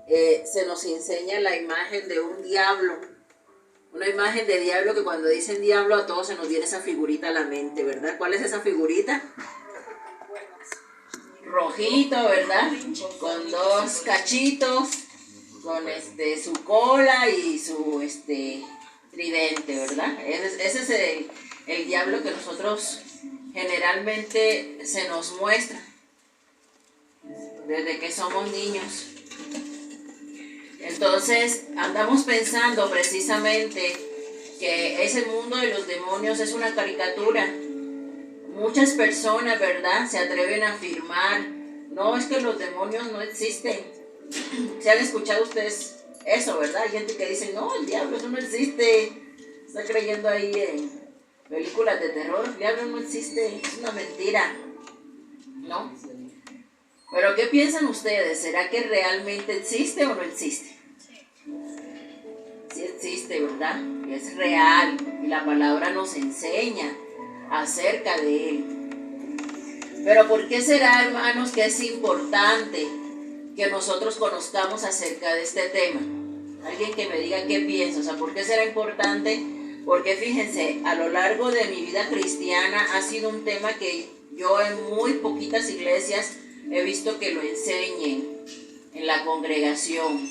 se nos enseña la imagen de un diablo. Una imagen de diablo que cuando dicen diablo a todos se nos viene esa figurita a la mente, ¿verdad? ¿Cuál es esa figurita? Rojito, ¿verdad? Con dos cachitos, con su cola y su tridente, ¿verdad? Ese es el diablo que nosotros generalmente se nos muestra desde que somos niños. Entonces andamos pensando precisamente que ese mundo de los demonios es una caricatura. Muchas personas, ¿verdad?, se atreven a afirmar, no, es que los demonios no existen. ¿Se han escuchado ustedes eso, verdad? Hay gente que dice, no, el diablo, eso no existe. Está creyendo ahí en películas de terror, el diablo no existe, es una mentira, ¿no? Pero ¿qué piensan ustedes? ¿Será que realmente existe o no existe? Sí existe, ¿verdad? Es real y la palabra nos enseña acerca de él. Pero ¿por qué será, hermanos, que es importante que nosotros conozcamos acerca de este tema? Alguien que me diga qué piensa. O sea, ¿por qué será importante? Porque fíjense, a lo largo de mi vida cristiana ha sido un tema que yo en muy poquitas iglesias he visto que lo enseñen en la congregación.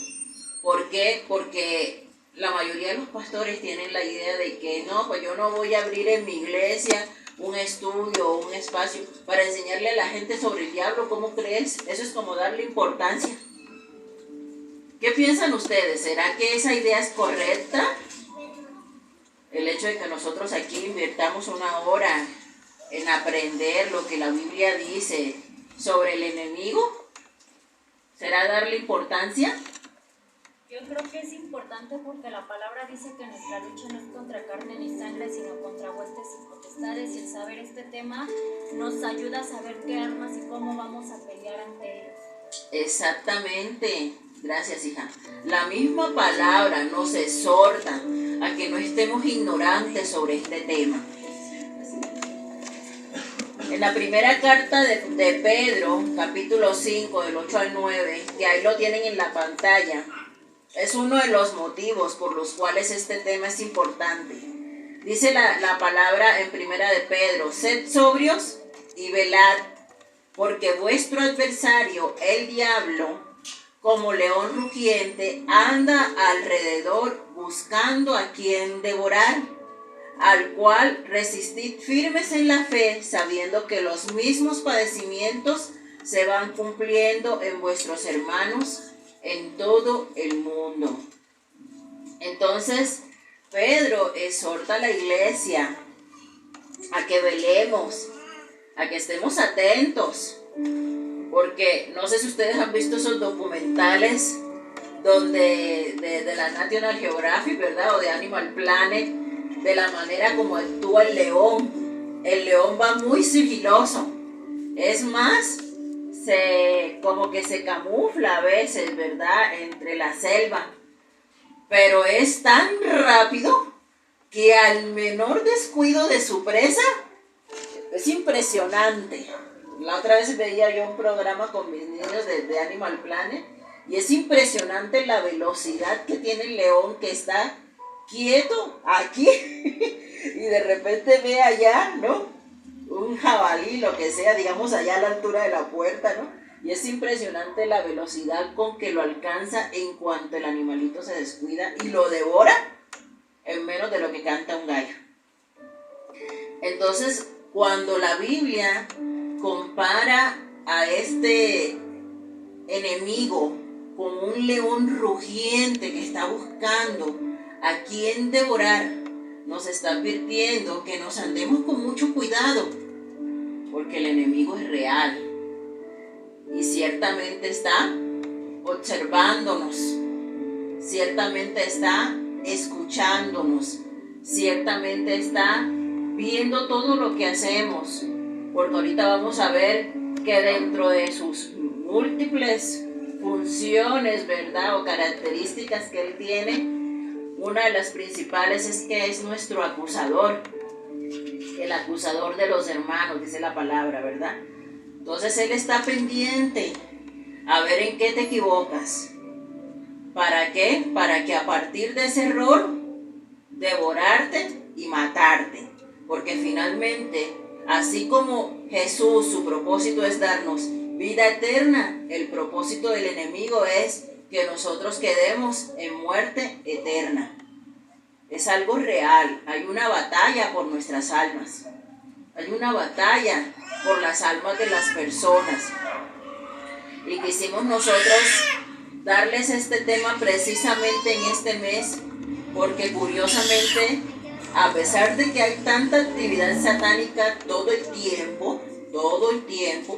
¿Por qué? Porque la mayoría de los pastores tienen la idea de que no, pues yo no voy a abrir en mi iglesia un estudio o un espacio para enseñarle a la gente sobre el diablo. ¿Cómo crees? Eso es como darle importancia. ¿Qué piensan ustedes? ¿Será que esa idea es correcta? El hecho de que nosotros aquí invirtamos una hora en aprender lo que la Biblia dice sobre el enemigo, ¿será darle importancia? Yo creo que es importante porque la palabra dice que nuestra lucha no es contra carne ni sangre, sino contra huestes y potestades, y el saber este tema nos ayuda a saber qué armas y cómo vamos a pelear ante ellos. Exactamente, gracias, hija. La misma palabra nos exhorta a que no estemos ignorantes sobre este tema. En la primera carta de Pedro, capítulo 5, del 8 al 9, que ahí lo tienen en la pantalla, es uno de los motivos por los cuales este tema es importante. Dice la palabra en primera de Pedro, sed sobrios y velad, porque vuestro adversario, el diablo, como león rugiente, anda alrededor buscando a quien devorar, al cual resistid firmes en la fe, sabiendo que los mismos padecimientos se van cumpliendo en vuestros hermanos en todo el mundo. Entonces, Pedro exhorta a la iglesia a que velemos, a que estemos atentos, porque no sé si ustedes han visto esos documentales donde de la National Geographic, ¿verdad? O de Animal Planet, de la manera como actúa el león. El león va muy sigiloso. Es más, como que se camufla a veces, ¿verdad? Entre la selva. Pero es tan rápido que al menor descuido de su presa, es impresionante. La otra vez veía yo un programa con mis niños de Animal Planet y es impresionante la velocidad que tiene el león, que está quieto aquí y de repente ve allá, ¿no? Un jabalí, lo que sea, digamos allá a la altura de la puerta, ¿no? Y es impresionante la velocidad con que lo alcanza en cuanto el animalito se descuida y lo devora en menos de lo que canta un gallo. Entonces, cuando la Biblia compara a este enemigo con un león rugiente que está buscando a quien devorar, nos está advirtiendo que nos andemos con mucho cuidado, porque el enemigo es real y ciertamente está observándonos, ciertamente está escuchándonos, ciertamente está viendo todo lo que hacemos, porque ahorita vamos a ver que dentro de sus múltiples funciones, ¿verdad? O características que él tiene, una de las principales es que es nuestro acusador, el acusador de los hermanos, dice la palabra, ¿verdad? Entonces él está pendiente a ver en qué te equivocas, ¿Para qué? Para que a partir de ese error, devorarte y matarte. Porque finalmente, así como Jesús, su propósito es darnos vida eterna, el propósito del enemigo es que nosotros quedemos en muerte eterna. Es algo real. Hay una batalla por nuestras almas. Hay una batalla por las almas de las personas. Y quisimos nosotros darles este tema precisamente en este mes, porque curiosamente, a pesar de que hay tanta actividad satánica todo el tiempo,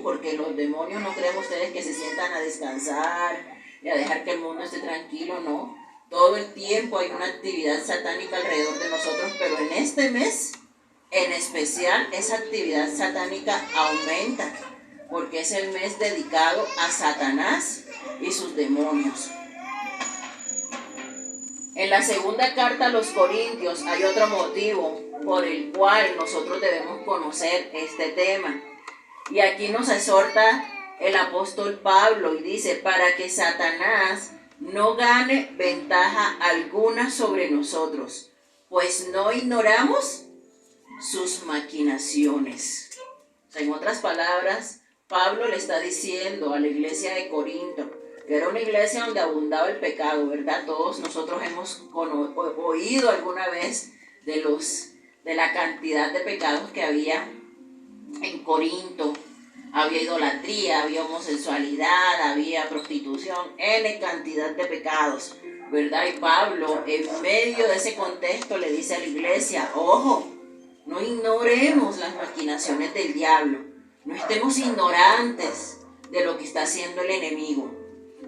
porque los demonios no creen ustedes que se sientan a descansar y a dejar que el mundo esté tranquilo, no. Todo el tiempo hay una actividad satánica alrededor de nosotros, pero en este mes, en especial, esa actividad satánica aumenta, porque es el mes dedicado a Satanás y sus demonios. En la segunda carta a los Corintios hay otro motivo por el cual nosotros debemos conocer este tema. Y aquí nos exhorta el apóstol Pablo y dice, para que Satanás no gane ventaja alguna sobre nosotros, pues no ignoramos sus maquinaciones. O sea, en otras palabras, Pablo le está diciendo a la iglesia de Corinto, que era una iglesia donde abundaba el pecado, ¿verdad? Todos nosotros hemos oído alguna vez de la cantidad de pecados que había en Corinto. Había idolatría, había homosexualidad, había prostitución, N cantidad de pecados, ¿verdad? Y Pablo, en medio de ese contexto, le dice a la iglesia, ojo, no ignoremos las maquinaciones del diablo, no estemos ignorantes de lo que está haciendo el enemigo,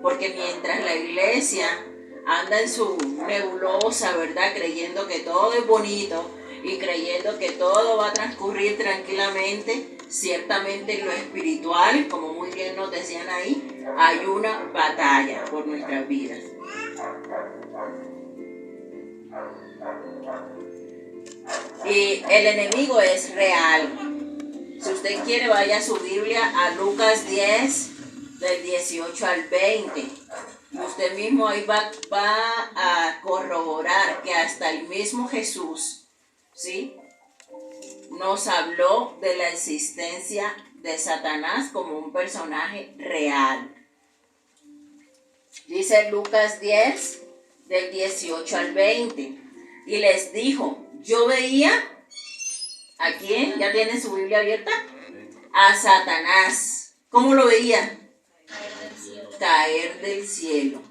porque mientras la iglesia anda en su nebulosa, ¿verdad? Creyendo que todo es bonito y creyendo que todo va a transcurrir tranquilamente, ciertamente en lo espiritual, como muy bien nos decían ahí, hay una batalla por nuestras vidas. Y el enemigo es real. Si usted quiere, vaya a su Biblia a Lucas 10, del 18 al 20. Y usted mismo ahí va a corroborar que hasta el mismo Jesús, ¿sí?, nos habló de la existencia de Satanás como un personaje real. Dice Lucas 10, del 18 al 20. Y les dijo, yo veía, ¿a quién? ¿Ya tiene su Biblia abierta? A Satanás. ¿Cómo lo veía? Caer del cielo.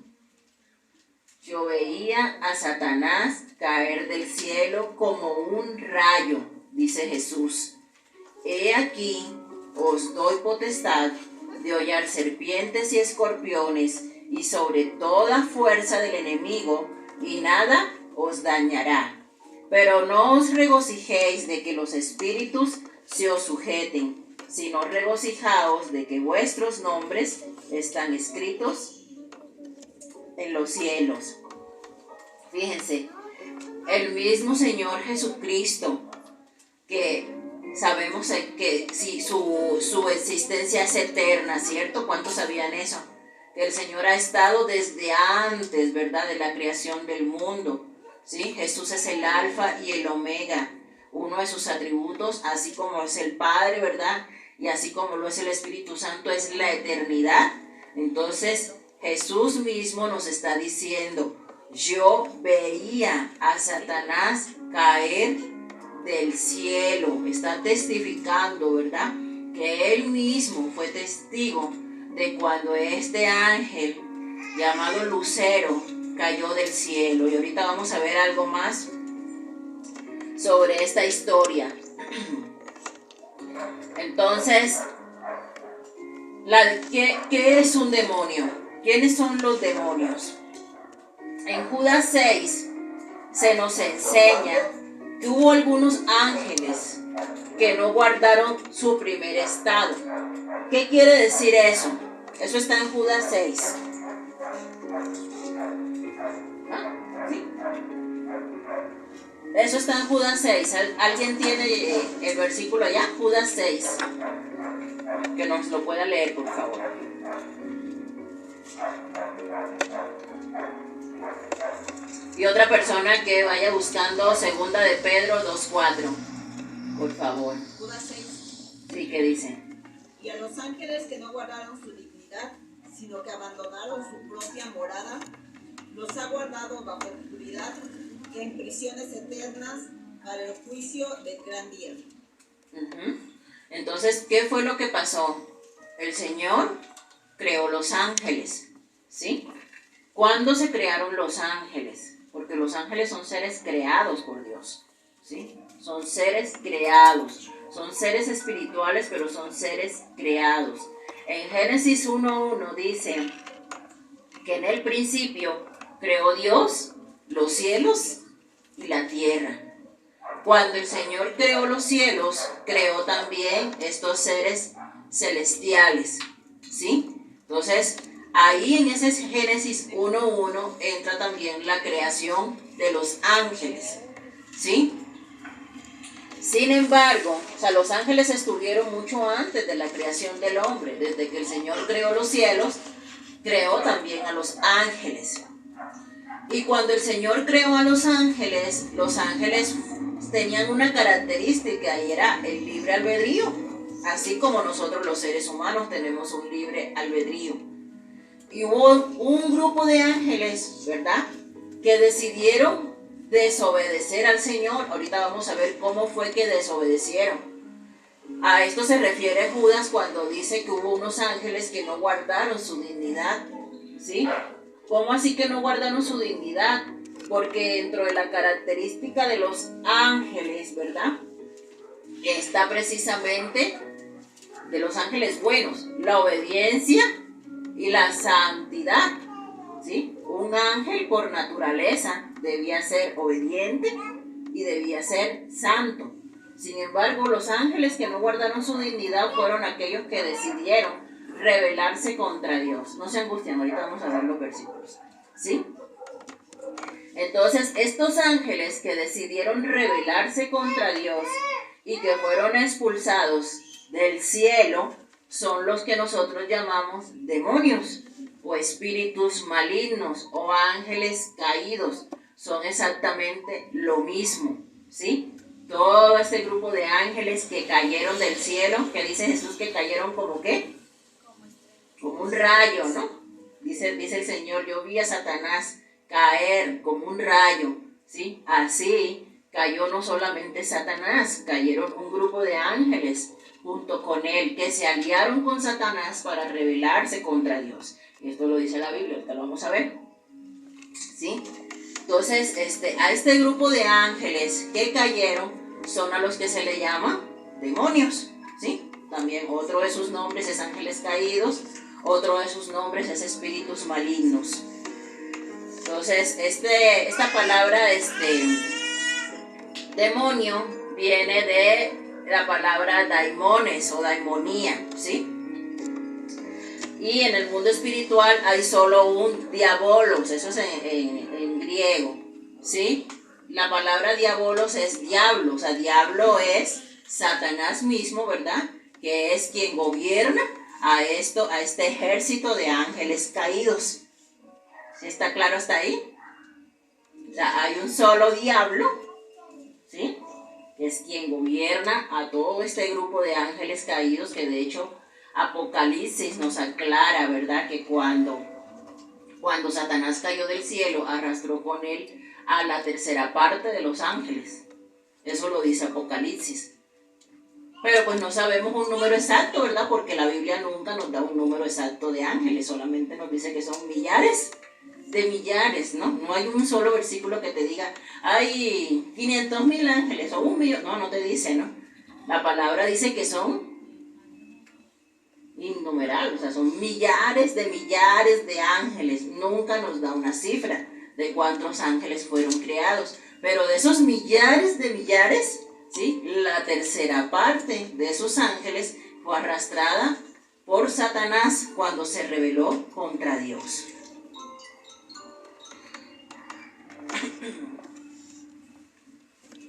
Yo veía a Satanás caer del cielo como un rayo, dice Jesús. He aquí, os doy potestad de hollar serpientes y escorpiones y sobre toda fuerza del enemigo, y nada os dañará. Pero no os regocijéis de que los espíritus se os sujeten, sino regocijaos de que vuestros nombres están escritos en los cielos. Fíjense, el mismo Señor Jesucristo, que sabemos que si su existencia es eterna, ¿cierto? ¿Cuántos sabían eso? Que el Señor ha estado desde antes, ¿verdad?, de la creación del mundo, ¿sí? Jesús es el alfa y el omega. Uno de sus atributos, así como es el Padre, ¿verdad?, y así como lo es el Espíritu Santo, es la eternidad. Entonces, Jesús mismo nos está diciendo, yo veía a Satanás caer del cielo. Está testificando, ¿verdad?, que él mismo fue testigo de cuando este ángel llamado Lucero cayó del cielo. Y ahorita vamos a ver algo más sobre esta historia. Entonces, ¿qué es un demonio? ¿Quiénes son los demonios? En Judas 6 se nos enseña que hubo algunos ángeles que no guardaron su primer estado. ¿Qué quiere decir eso? Eso está en Judas 6. ¿Sí? Eso está en Judas 6. ¿Alguien tiene el versículo allá? Judas 6. Que nos lo pueda leer, por favor. Y otra persona que vaya buscando segunda de Pedro 2:4, por favor. Judas 6. Sí, ¿qué dice? Y a los ángeles que no guardaron su dignidad, sino que abandonaron su propia morada, los ha guardado bajo oscuridad y en prisiones eternas para el juicio del gran día. Entonces, ¿qué fue lo que pasó? El Señor creó los ángeles, ¿sí? ¿Cuándo se crearon los ángeles? Porque los ángeles son seres creados por Dios, ¿sí? Son seres creados, son seres espirituales, pero son seres creados. En Génesis 1:1 dice que en el principio creó Dios los cielos y la tierra. Cuando el Señor creó los cielos, creó también estos seres celestiales, ¿sí? Entonces, ahí en ese Génesis 1:1 entra también la creación de los ángeles, ¿sí? Sin embargo, o sea, los ángeles estuvieron mucho antes de la creación del hombre. Desde que el Señor creó los cielos, creó también a los ángeles. Y cuando el Señor creó a los ángeles tenían una característica y era el libre albedrío. Así como nosotros los seres humanos tenemos un libre albedrío. Y hubo un grupo de ángeles, ¿verdad?, que decidieron desobedecer al Señor. Ahorita vamos a ver cómo fue que desobedecieron. A esto se refiere Judas cuando dice que hubo unos ángeles que no guardaron su dignidad, ¿sí? ¿Cómo así que no guardaron su dignidad? Porque dentro de la característica de los ángeles, ¿verdad?, está precisamente de los ángeles buenos, la obediencia y la santidad, ¿sí? Un ángel por naturaleza debía ser obediente y debía ser santo. Sin embargo, los ángeles que no guardaron su dignidad fueron aquellos que decidieron rebelarse contra Dios. No se angustien, ahorita vamos a ver los versículos, ¿sí? Entonces, estos ángeles que decidieron rebelarse contra Dios y que fueron expulsados del cielo son los que nosotros llamamos demonios o espíritus malignos o ángeles caídos. Son exactamente lo mismo, ¿sí? Todo este grupo de ángeles que cayeron del cielo, que dice Jesús que cayeron como ¿qué? Como un rayo, ¿no? Dice el Señor, yo vi a Satanás caer como un rayo, ¿sí? Así cayó no solamente Satanás, cayeron un grupo de ángeles junto con él, que se aliaron con Satanás para rebelarse contra Dios. Y esto lo dice la Biblia, ahorita lo vamos a ver, ¿sí? Entonces, a este grupo de ángeles que cayeron son a los que se le llama demonios, ¿sí? También otro de sus nombres es ángeles caídos, otro de sus nombres es espíritus malignos. Entonces, esta palabra, demonio, viene de la palabra daimones o daimonía, ¿sí? Y en el mundo espiritual hay solo un diabolos, eso es en griego, ¿sí? La palabra diabolos es diablo, o sea, diablo es Satanás mismo, ¿verdad?, que es quien gobierna a este ejército de ángeles caídos. ¿Sí está claro hasta ahí? O sea, hay un solo diablo, ¿sí?, que es quien gobierna a todo este grupo de ángeles caídos, que de hecho Apocalipsis nos aclara, ¿verdad?, que cuando Satanás cayó del cielo, arrastró con él a la tercera parte de los ángeles. Eso lo dice Apocalipsis. Pero pues no sabemos un número exacto, ¿verdad?, porque la Biblia nunca nos da un número exacto de ángeles, solamente nos dice que son millares de millares, ¿no? No hay un solo versículo que te diga, hay 500,000 ángeles o 1,000,000, no te dice, ¿no? La palabra dice que son innumerables, o sea, son millares de ángeles. Nunca nos da una cifra de cuántos ángeles fueron creados, pero de esos millares de millares, ¿sí?, la tercera parte de esos ángeles fue arrastrada por Satanás cuando se rebeló contra Dios.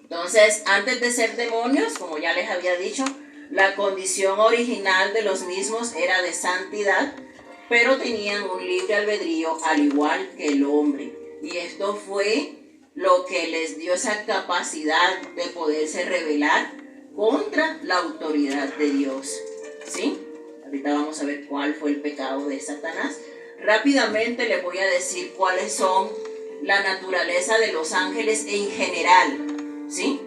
Entonces, antes de ser demonios, como ya les había dicho, la condición original de los mismos era de santidad, pero tenían un libre albedrío al igual que el hombre. Y esto fue lo que les dio esa capacidad de poderse rebelar contra la autoridad de Dios. ¿Sí? Ahorita vamos a ver cuál fue el pecado de Satanás. Rápidamente les voy a decir cuáles son la naturaleza de los ángeles en general. ¿Sí?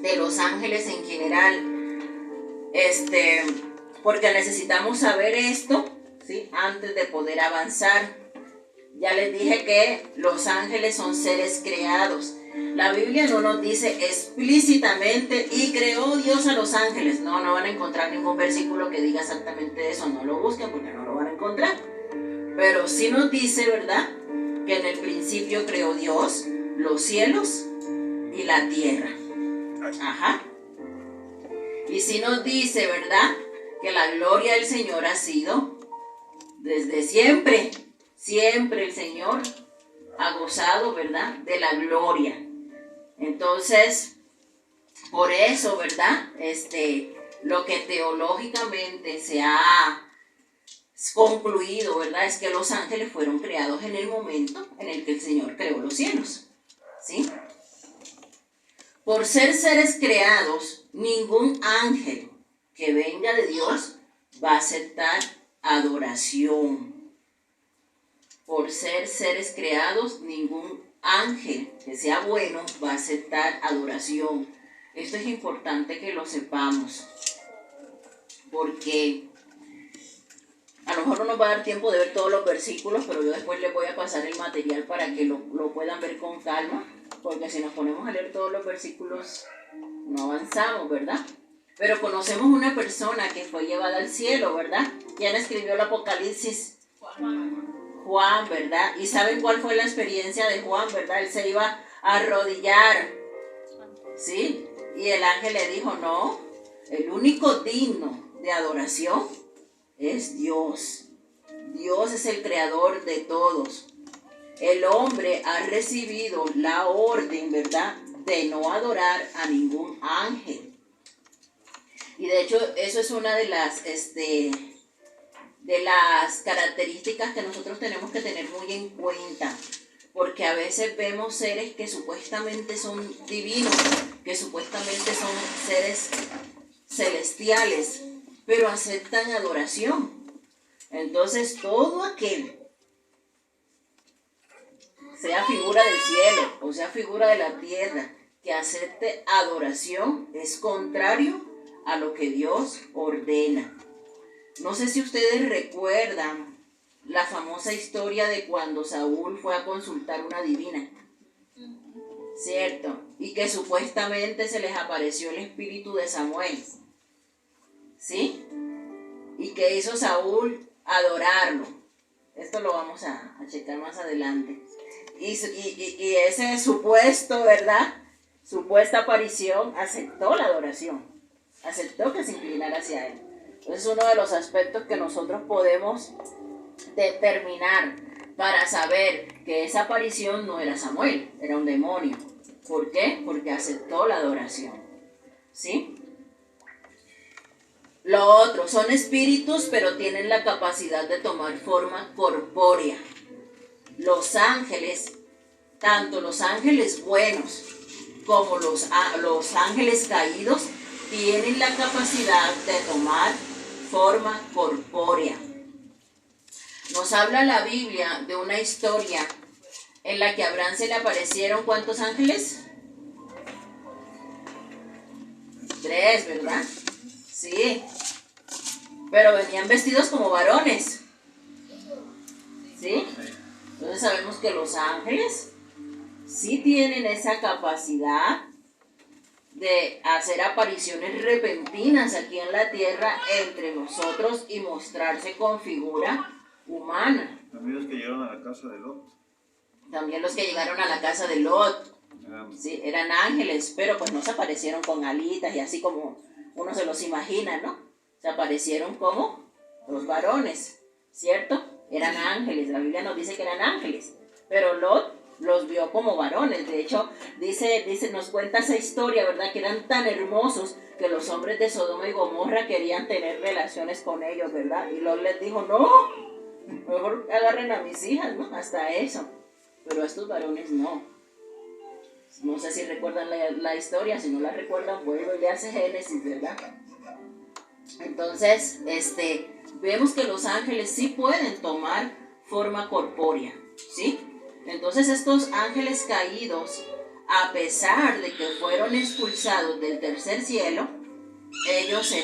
De los ángeles en general. Porque necesitamos saber esto, ¿sí? Antes de poder avanzar. Ya les dije que los ángeles son seres creados. La Biblia no nos dice explícitamente y creó Dios a los ángeles. No van a encontrar ningún versículo que diga exactamente eso. No lo busquen porque no lo van a encontrar. Pero sí nos dice, ¿verdad?, que en el principio creó Dios los cielos y la tierra. Ajá. Y sí nos dice, ¿verdad?, que la gloria del Señor ha sido desde siempre. Siempre el Señor ha gozado, ¿verdad?, de la gloria. Entonces, por eso, ¿verdad?, lo que teológicamente se ha concluido, ¿verdad?, es que los ángeles fueron creados en el momento en el que el Señor creó los cielos. ¿Sí? Por ser seres creados, ningún ángel que venga de Dios va a aceptar adoración. Por ser seres creados, ningún ángel que sea bueno va a aceptar adoración. Esto es importante que lo sepamos, porque a lo mejor no nos va a dar tiempo de ver todos los versículos, pero yo después les voy a pasar el material para que lo puedan ver con calma, porque si nos ponemos a leer todos los versículos no avanzamos, ¿verdad? Pero conocemos una persona que fue llevada al cielo, ¿verdad? ¿Quién escribió el Apocalipsis? Juan, ¿verdad? ¿Y saben cuál fue la experiencia de Juan, verdad? Él se iba a arrodillar, ¿sí? Y el ángel le dijo, no, el único digno de adoración es Dios. Dios es el creador de todos. El hombre ha recibido la orden, ¿verdad?, de no adorar a ningún ángel. Y de hecho, eso es una de las características que nosotros tenemos que tener muy en cuenta, porque a veces vemos seres que supuestamente son divinos, que supuestamente son seres celestiales, pero aceptan adoración. Entonces, todo aquel, sea figura del cielo o sea figura de la tierra, que acepte adoración es contrario a lo que Dios ordena. No sé si ustedes recuerdan la famosa historia de cuando Saúl fue a consultar una divina, ¿cierto? Y que supuestamente se les apareció el espíritu de Samuel, ¿sí? Y que hizo Saúl adorarlo. Esto lo vamos a checar más adelante. Y ese supuesto, ¿verdad?, supuesta aparición aceptó la adoración, aceptó que se inclinara hacia él. Entonces, uno de los aspectos que nosotros podemos determinar para saber que esa aparición no era Samuel, era un demonio. ¿Por qué? Porque aceptó la adoración. ¿Sí? Lo otro, son espíritus, pero tienen la capacidad de tomar forma corpórea. Los ángeles, tanto los ángeles buenos como los ángeles caídos, tienen la capacidad de tomar forma corpórea. Nos habla la Biblia de una historia en la que a Abraham se le aparecieron ¿cuántos ángeles? 3, ¿verdad? Sí. Pero venían vestidos como varones. ¿Sí? Entonces sabemos que los ángeles sí tienen esa capacidad de hacer apariciones repentinas aquí en la tierra entre nosotros y mostrarse con figura humana. También los que llegaron a la casa de Lot. También los que llegaron a la casa de Lot. Sí, eran ángeles, pero pues no se aparecieron con alitas y así como uno se los imagina, ¿no? Se aparecieron como los varones, ¿cierto? Eran ángeles, la Biblia nos dice que eran ángeles, pero Lot los vio como varones. De hecho, nos cuenta esa historia, ¿verdad?, que eran tan hermosos que los hombres de Sodoma y Gomorra querían tener relaciones con ellos, ¿verdad? Y Lot les dijo, no, mejor agarren a mis hijas, ¿no? Hasta eso. pero a estos varones no. No sé si recuerdan la historia, si no la recuerdan, vuelvo y le hace Génesis, ¿verdad? Entonces, vemos que los ángeles sí pueden tomar forma corpórea, ¿sí? Entonces estos ángeles caídos, a pesar de que fueron expulsados del tercer cielo, ellos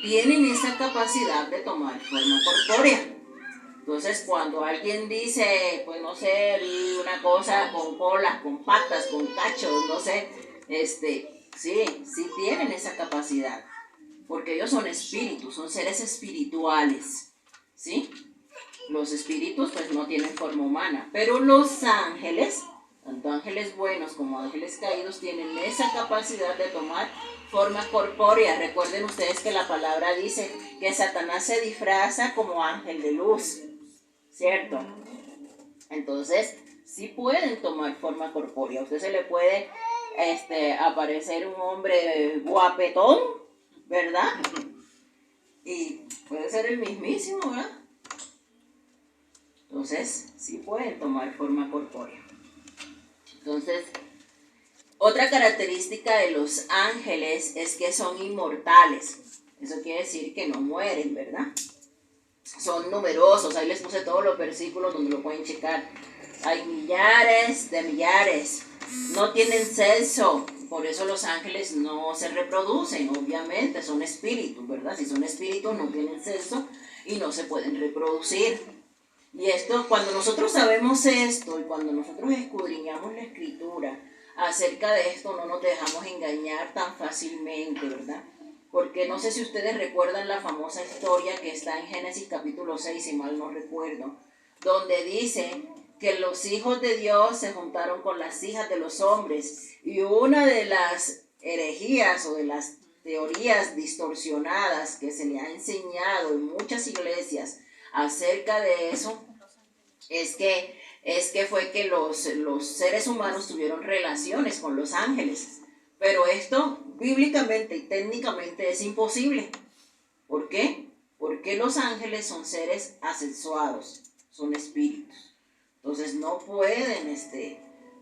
tienen esa capacidad de tomar forma corpórea. Entonces cuando alguien dice, pues no sé, vi una cosa con colas, con patas, con cachos, no sé, sí tienen esa capacidad, porque ellos son espíritus, son seres espirituales, ¿sí? Los espíritus pues no tienen forma humana, pero los ángeles, tanto ángeles buenos como ángeles caídos, tienen esa capacidad de tomar forma corpórea. Recuerden ustedes que la palabra dice que Satanás se disfraza como ángel de luz, ¿cierto? Entonces, sí pueden tomar forma corpórea. A usted se le puede aparecer un hombre guapetón, ¿verdad? Y puede ser el mismísimo, ¿verdad? Entonces, sí pueden tomar forma corpórea. Entonces, otra característica de los ángeles es que son inmortales. Eso quiere decir que no mueren, ¿verdad? Son numerosos. Ahí les puse todos los versículos donde lo pueden checar. Hay millares de millares. No tienen sexo. Por eso los ángeles no se reproducen. Obviamente son espíritus, ¿verdad? Si son espíritus no tienen sexo y no se pueden reproducir. Y esto, cuando nosotros sabemos esto y cuando nosotros escudriñamos la escritura acerca de esto, no nos dejamos engañar tan fácilmente, ¿verdad? Porque no sé si ustedes recuerdan la famosa historia que está en Génesis capítulo 6, si mal no recuerdo, donde dice que los hijos de Dios se juntaron con las hijas de los hombres, y una de las herejías o de las teorías distorsionadas que se le ha enseñado en muchas iglesias acerca de eso es que fue que los seres humanos tuvieron relaciones con los ángeles. Pero esto bíblicamente y técnicamente es imposible. ¿Por qué? Porque los ángeles son seres asexuados, son espíritus. Entonces no pueden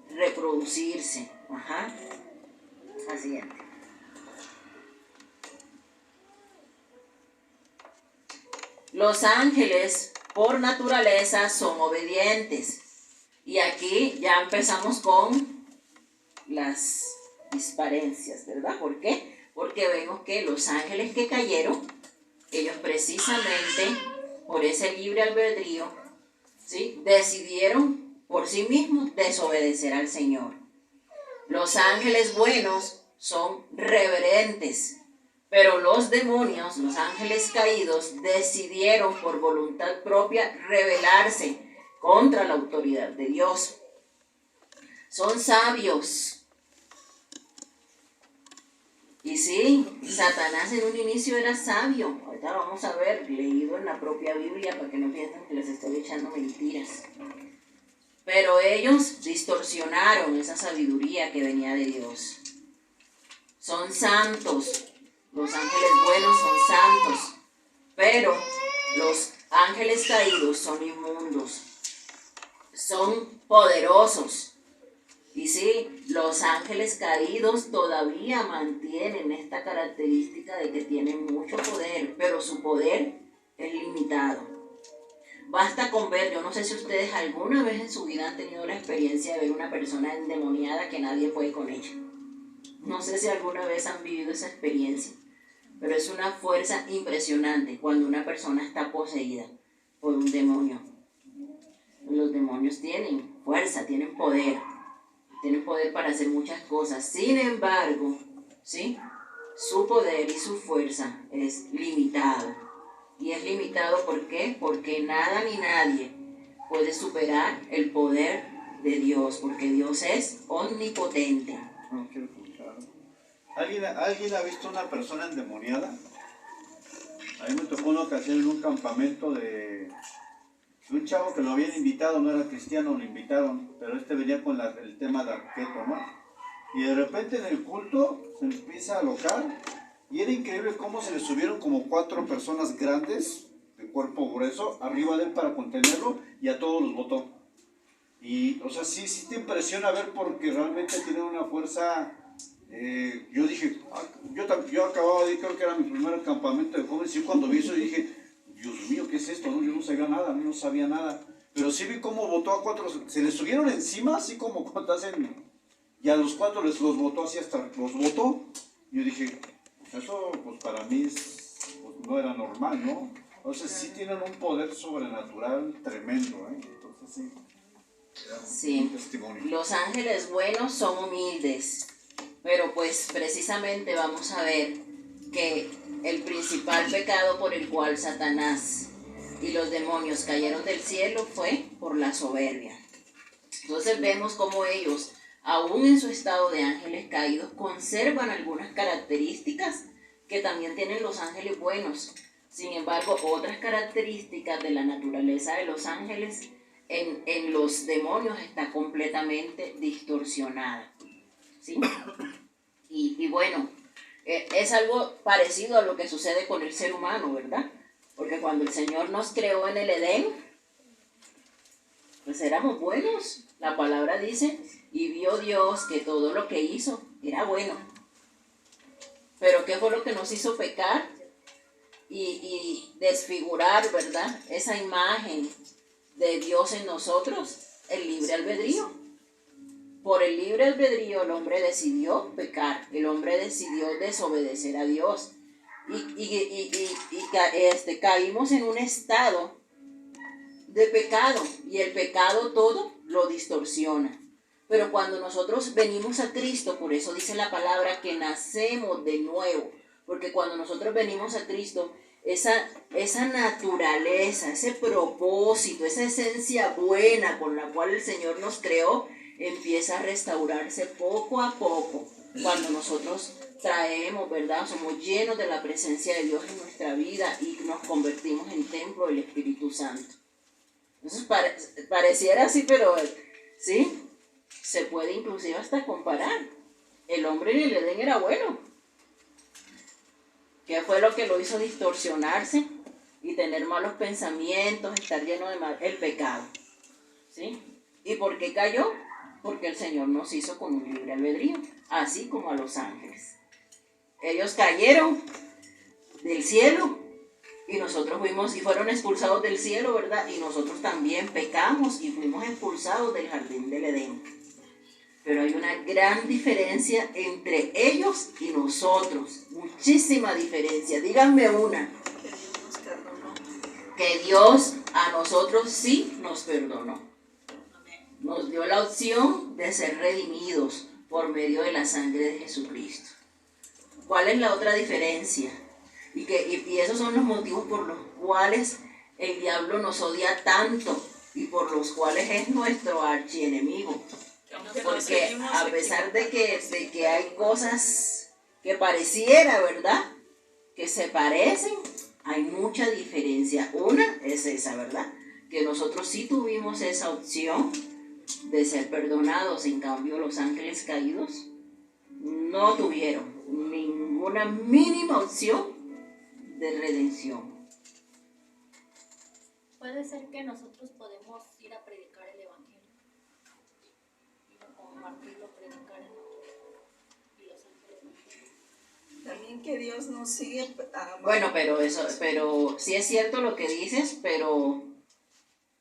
reproducirse. Ajá. Así es. Los ángeles por naturaleza son obedientes. Y aquí ya empezamos con las disparencias, ¿verdad? ¿Por qué? Porque vemos que los ángeles que cayeron, ellos precisamente por ese libre albedrío, ¿sí?, decidieron por sí mismos desobedecer al Señor. Los ángeles buenos son reverentes, pero los demonios, los ángeles caídos, decidieron por voluntad propia rebelarse contra la autoridad de Dios. Son sabios. Y sí, Satanás en un inicio era sabio. Ahorita vamos a ver, leído en la propia Biblia, para que no piensen que les estoy echando mentiras. Pero ellos distorsionaron esa sabiduría que venía de Dios. Son santos. Los ángeles buenos son santos. Pero los ángeles caídos son inmundos. Son poderosos. Y sí, los ángeles caídos todavía mantienen esta característica de que tienen mucho poder, pero su poder es limitado. Basta con ver, yo no sé si ustedes alguna vez en su vida han tenido la experiencia de ver una persona endemoniada que nadie puede con ella. No sé si alguna vez han vivido esa experiencia, pero es una fuerza impresionante cuando una persona está poseída por un demonio. Los demonios tienen fuerza, tienen poder para hacer muchas cosas. Sin embargo, ¿sí?, su poder y su fuerza es limitado. Y es limitado ¿por qué? Porque nada ni nadie puede superar el poder de Dios, porque Dios es omnipotente. No quiero escuchar. ¿Alguien ha visto una persona endemoniada? A mí me tocó una ocasión en un campamento de un chavo que lo habían invitado, no era cristiano, lo invitaron, pero venía con el tema de arqueto, ¿no? Y de repente en el culto se empieza a alocar, y era increíble cómo se le subieron como 4 personas grandes, de cuerpo grueso, arriba de él para contenerlo, y a todos los botó. Y, o sea, sí te impresiona ver porque realmente tienen una fuerza. Yo dije, yo acababa de ir, creo que era mi primer campamento de jóvenes, y cuando vi eso dije, Dios mío, ¿qué es esto? No, yo no sabía nada, no sabía nada. Pero sí vi cómo botó a 4, se les subieron encima, así como cuando hacen, y a los 4 los botó así hasta los botó. Yo dije, pues eso pues para mí pues no era normal, ¿no? Entonces sí tienen un poder sobrenatural tremendo, ¿eh? Entonces sí. Sí, Testimonio. los ángeles buenos son humildes, pero pues precisamente vamos a ver que el principal pecado por el cual Satanás y los demonios cayeron del cielo fue por la soberbia. Entonces vemos cómo ellos, aún en su estado de ángeles caídos, conservan algunas características que también tienen los ángeles buenos. Sin embargo, otras características de la naturaleza de los ángeles en los demonios está completamente distorsionada, ¿sí? Y bueno, es algo parecido a lo que sucede con el ser humano, ¿verdad? Porque cuando el Señor nos creó en el Edén, pues éramos buenos. La palabra dice, y vio Dios que todo lo que hizo era bueno. Pero ¿qué fue lo que nos hizo pecar? Y desfigurar, ¿verdad? Esa imagen de Dios en nosotros, el libre albedrío. Por el libre albedrío el hombre decidió pecar, el hombre decidió desobedecer a Dios y caímos en un estado de pecado y el pecado todo lo distorsiona. Pero cuando nosotros venimos a Cristo, por eso dice la palabra que nacemos de nuevo, porque cuando nosotros venimos a Cristo, esa naturaleza, ese propósito, esa esencia buena con la cual el Señor nos creó, empieza a restaurarse poco a poco. Cuando nosotros traemos, ¿verdad? Somos llenos de la presencia de Dios en nuestra vida y nos convertimos en templo del Espíritu Santo. Entonces pareciera así, pero sí, se puede inclusive hasta comparar. El hombre en el Edén era bueno. ¿Qué fue lo que lo hizo distorsionarse y tener malos pensamientos, estar lleno de mal? El pecado, ¿sí? ¿Y por qué cayó? Porque el Señor nos hizo con un libre albedrío, así como a los ángeles. Ellos cayeron del cielo y nosotros fuimos y fueron expulsados del cielo, ¿verdad? Y nosotros también pecamos y fuimos expulsados del jardín del Edén. Pero hay una gran diferencia entre ellos y nosotros. Muchísima diferencia. Díganme una. Que Dios nos perdonó. Que Dios a nosotros sí nos perdonó. Nos dio la opción de ser redimidos por medio de la sangre de Jesucristo. ¿Cuál es la otra diferencia? Y esos son los motivos por los cuales el diablo nos odia tanto y por los cuales es nuestro archienemigo. Porque a pesar de que hay cosas que pareciera, ¿verdad?, que se parecen, hay mucha diferencia. Una es esa, ¿verdad?, que nosotros sí tuvimos esa opción de ser perdonados. En cambio, los ángeles caídos no tuvieron ninguna mínima opción de redención. Puede ser que nosotros podemos ir a predicar el evangelio, compartirlo, predicar en otro, y los ángeles no. También que Dios nos sigue Bueno, pero sí es cierto lo que dices, pero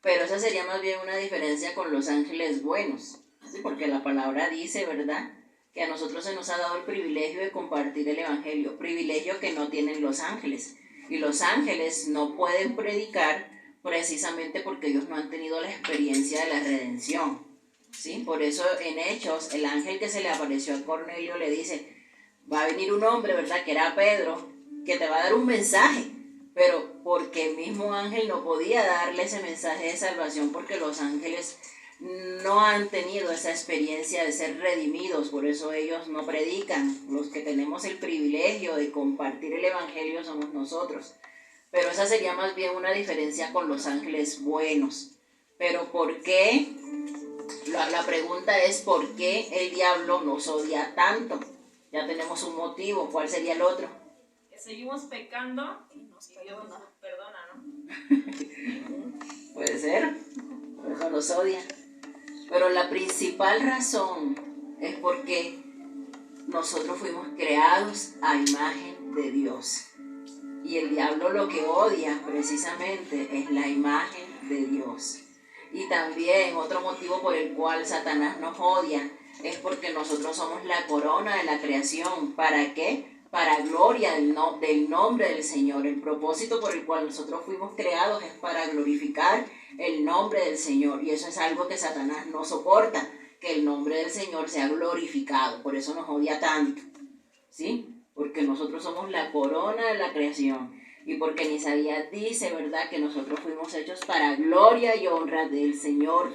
esa sería más bien una diferencia con los ángeles buenos, ¿sí? Porque la palabra dice, ¿verdad?, que a nosotros se nos ha dado el privilegio de compartir el evangelio, privilegio que no tienen los ángeles. Y los ángeles no pueden predicar precisamente porque ellos no han tenido la experiencia de la redención, ¿sí? Por eso en Hechos, el ángel que se le apareció a Cornelio le dice, va a venir un hombre, ¿verdad?, que era Pedro, que te va a dar un mensaje, pero porque el mismo ángel no podía darle ese mensaje de salvación porque los ángeles no han tenido esa experiencia de ser redimidos, por eso ellos no predican. Los que tenemos el privilegio de compartir el evangelio somos nosotros. Pero esa sería más bien una diferencia con los ángeles buenos. Pero ¿por qué? La pregunta es ¿por qué el diablo nos odia tanto? Ya tenemos un motivo. ¿Cuál sería el otro? Que seguimos pecando y nos y Dios nos perdona, ¿no? Puede ser. Por eso nos odia. Pero la principal razón es porque nosotros fuimos creados a imagen de Dios. Y el diablo lo que odia precisamente es la imagen de Dios. Y también otro motivo por el cual Satanás nos odia es porque nosotros somos la corona de la creación. ¿Para qué? Para gloria del nombre del Señor. El propósito por el cual nosotros fuimos creados es para glorificar el nombre del Señor. Y eso es algo que Satanás no soporta, que el nombre del Señor sea glorificado. Por eso nos odia tanto, ¿sí? Porque nosotros somos la corona de la creación. Y porque en Isaías dice, ¿verdad?, que nosotros fuimos hechos para gloria y honra del Señor.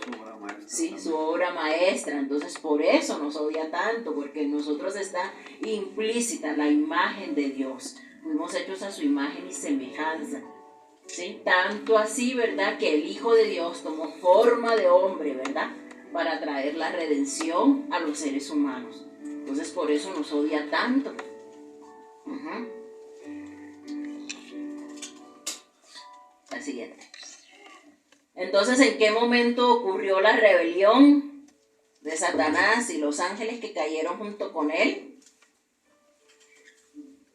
Sí, su obra maestra. Entonces por eso nos odia tanto, porque en nosotros está implícita la imagen de Dios. Fuimos hechos a su imagen y semejanza. ¿Sí? Tanto así, ¿verdad?, que el Hijo de Dios tomó forma de hombre, ¿verdad?, para traer la redención a los seres humanos. Entonces por eso nos odia tanto. La siguiente. Entonces, ¿en qué momento ocurrió la rebelión de Satanás y los ángeles que cayeron junto con él?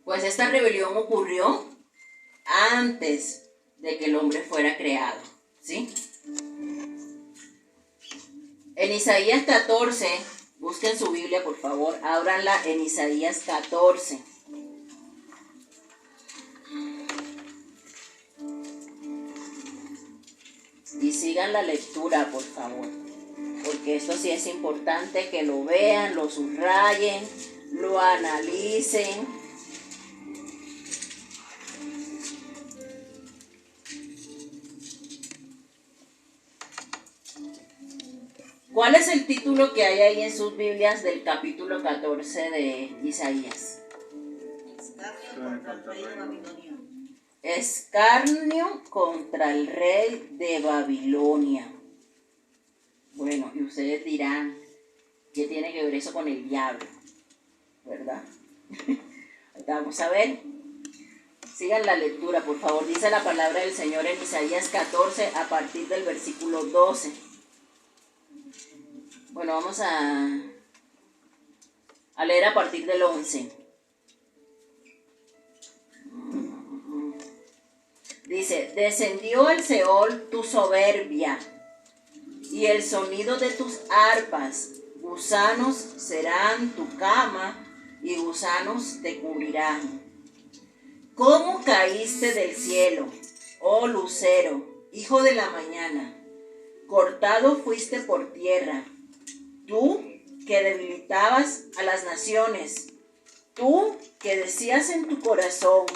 Pues esta rebelión ocurrió antes de que el hombre fuera creado, ¿sí? En Isaías 14, busquen su Biblia, por favor, ábranla en Isaías 14. Y sigan la lectura, por favor, porque esto sí es importante que lo vean, lo subrayen, lo analicen. ¿Cuál es el título que hay ahí en sus Biblias del capítulo 14 de Isaías? Escarnio contra el rey de Babilonia. Bueno, y ustedes dirán, ¿qué tiene que ver eso con el diablo? ¿Verdad? Vamos a ver. Sigan la lectura, por favor. Dice la palabra del Señor en Isaías 14 a partir del versículo 12. Bueno, vamos a leer a partir del 11. Dice, descendió al Seol tu soberbia y el sonido de tus arpas. Gusanos serán tu cama y gusanos te cubrirán. ¿Cómo caíste del cielo, oh lucero, hijo de la mañana? Cortado fuiste por tierra, tú que debilitabas a las naciones, tú que decías en tu corazón,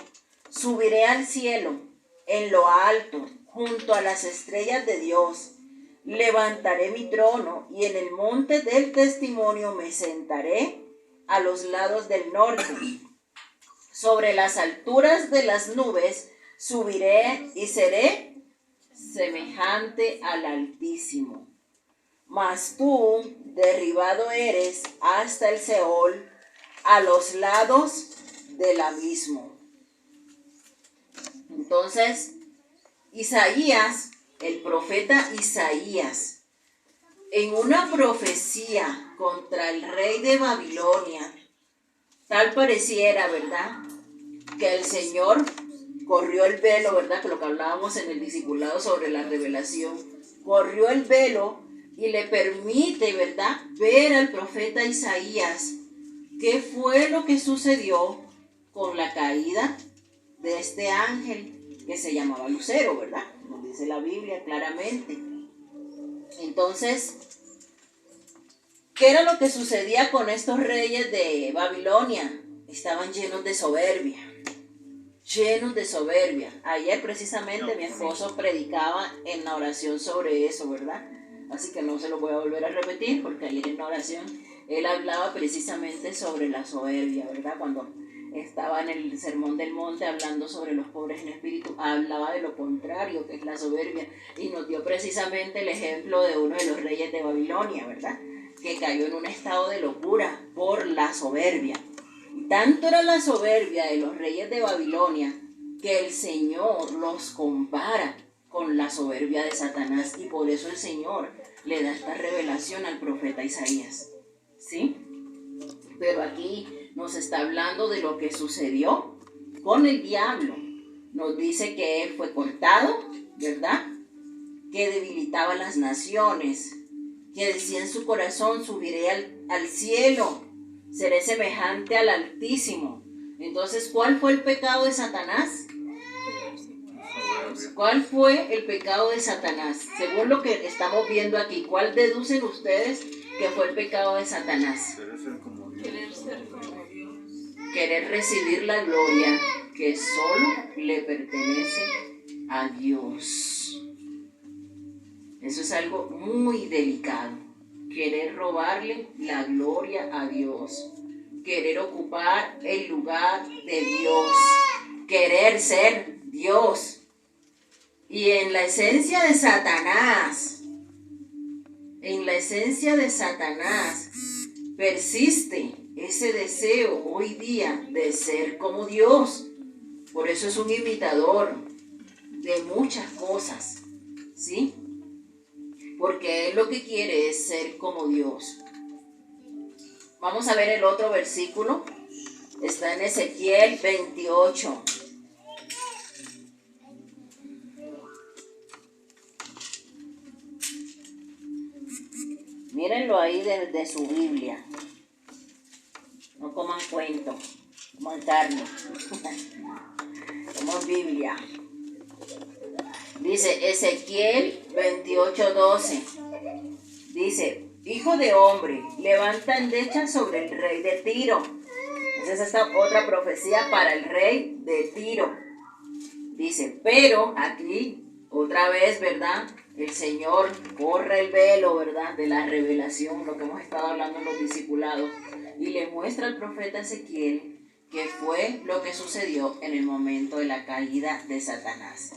subiré al cielo. En lo alto, junto a las estrellas de Dios, levantaré mi trono y en el monte del testimonio me sentaré a los lados del norte. Sobre las alturas de las nubes subiré y seré semejante al Altísimo. Mas tú derribado eres hasta el Seol, a los lados del abismo. Entonces, Isaías, el profeta Isaías, en una profecía contra el rey de Babilonia, tal pareciera, ¿verdad?, que el Señor corrió el velo, ¿verdad?, que lo que hablábamos en el discipulado sobre la revelación, corrió el velo y le permite, ¿verdad?, ver al profeta Isaías qué fue lo que sucedió con la caída de este ángel que se llamaba Lucero, ¿verdad? Nos dice la Biblia claramente. Entonces, ¿qué era lo que sucedía con estos reyes de Babilonia? Estaban llenos de soberbia. Llenos de soberbia. Ayer precisamente mi esposo predicaba en la oración sobre eso, ¿verdad? Así que no se lo voy a volver a repetir porque ayer en la oración él hablaba precisamente sobre la soberbia, ¿verdad? Cuando estaba en el Sermón del Monte hablando sobre los pobres en espíritu, hablaba de lo contrario, que es la soberbia, y nos dio precisamente el ejemplo de uno de los reyes de Babilonia, ¿verdad?, que cayó en un estado de locura por la soberbia. Y tanto era la soberbia de los reyes de Babilonia que el Señor los compara con la soberbia de Satanás, y por eso el Señor le da esta revelación al profeta Isaías, ¿sí? Pero aquí nos está hablando de lo que sucedió con el diablo. Nos dice que él fue cortado, ¿verdad? Que debilitaba las naciones, que decía en su corazón, subiré al cielo, seré semejante al Altísimo. Entonces, ¿cuál fue el pecado de Satanás? ¿Cuál fue el pecado de Satanás? Según lo que estamos viendo aquí, ¿cuál deducen ustedes que fue el pecado de Satanás? Querer ser como Dios. Querer ser como Dios. Querer recibir la gloria que solo le pertenece a Dios. Eso es algo muy delicado. Querer robarle la gloria a Dios. Querer ocupar el lugar de Dios. Querer ser Dios. Y en la esencia de Satanás, persiste ese deseo hoy día de ser como Dios. Por eso es un imitador de muchas cosas, ¿sí? Porque él lo que quiere es ser como Dios. Vamos a ver el otro versículo. Está en Ezequiel 28. Mírenlo ahí de su Biblia. No coman cuento, coman carne. Coman Biblia. Dice Ezequiel 28:12. Dice, hijo de hombre, levanta endecha sobre el rey de Tiro. Esa es esta otra profecía para el rey de Tiro. Dice, pero aquí, otra vez, ¿verdad? El Señor corre el velo, ¿verdad? De la revelación, lo que hemos estado hablando en los discipulados. Y le muestra al profeta Ezequiel qué fue lo que sucedió en el momento de la caída de Satanás.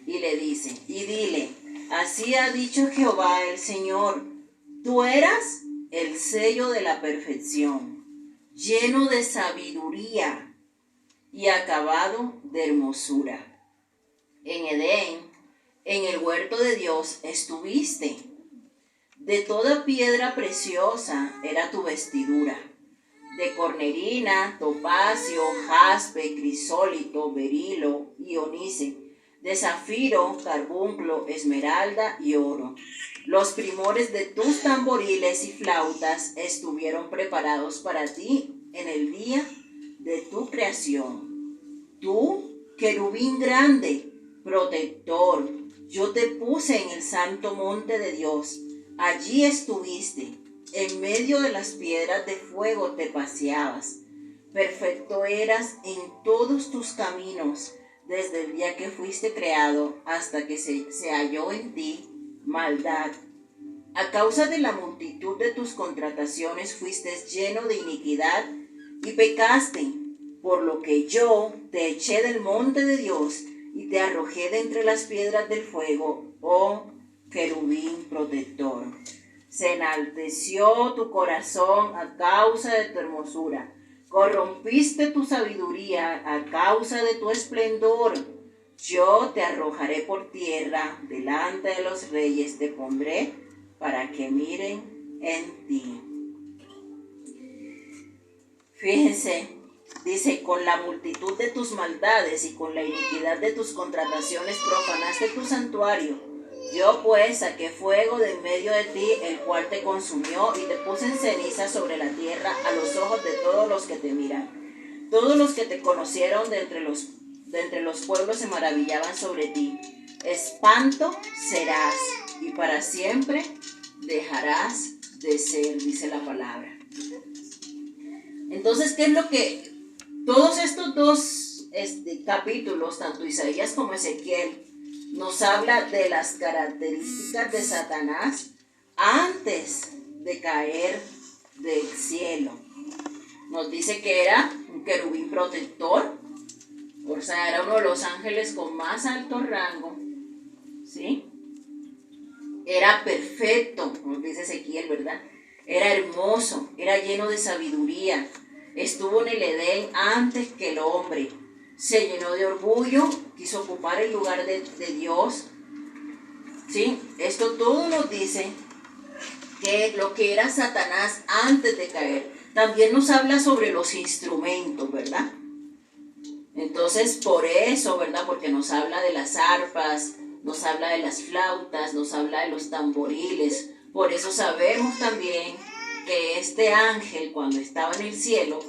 Y le dice, y dile, así ha dicho Jehová el Señor, tú eras el sello de la perfección, lleno de sabiduría y acabado de hermosura. En Edén, en el huerto de Dios estuviste. De toda piedra preciosa era tu vestidura, de cornerina, topacio, jaspe, crisólito, berilo y onice, de zafiro, carbunclo, esmeralda y oro. Los primores de tus tamboriles y flautas estuvieron preparados para ti en el día de tu creación. Tú, querubín grande, protector, yo te puse en el santo monte de Dios. Allí estuviste, en medio de las piedras de fuego te paseabas. Perfecto eras en todos tus caminos, desde el día que fuiste creado hasta que se halló en ti maldad. A causa de la multitud de tus contrataciones fuiste lleno de iniquidad y pecaste, por lo que yo te eché del monte de Dios y te arrojé de entre las piedras del fuego, oh querubín protector. Se enalteció tu corazón a causa de tu hermosura. Corrompiste tu sabiduría a causa de tu esplendor. Yo te arrojaré por tierra, delante de los reyes te pondré para que miren en ti. Fíjense, dice, con la multitud de tus maldades y con la iniquidad de tus contrataciones profanaste tu santuario. Yo pues saqué fuego de en medio de ti, el cual te consumió y te puse en ceniza sobre la tierra a los ojos de todos los que te miran. Todos los que te conocieron de entre los pueblos se maravillaban sobre ti. Espanto serás y para siempre dejarás de ser, dice la palabra. Entonces, ¿qué es lo que todos estos dos capítulos, tanto Isaías como Ezequiel, nos habla de las características de Satanás antes de caer del cielo? Nos dice que era un querubín protector, o sea, era uno de los ángeles con más alto rango, ¿sí? Era perfecto, nos dice Ezequiel, ¿verdad? Era hermoso, era lleno de sabiduría, estuvo en el Edén antes que el hombre. Se llenó de orgullo, quiso ocupar el lugar de Dios. ¿Sí? Esto todo nos dice que lo que era Satanás antes de caer. También nos habla sobre los instrumentos, ¿verdad? Entonces, por eso, ¿verdad? Porque nos habla de las arpas, nos habla de las flautas, nos habla de los tamboriles. Por eso sabemos también que este ángel, cuando estaba en el cielo,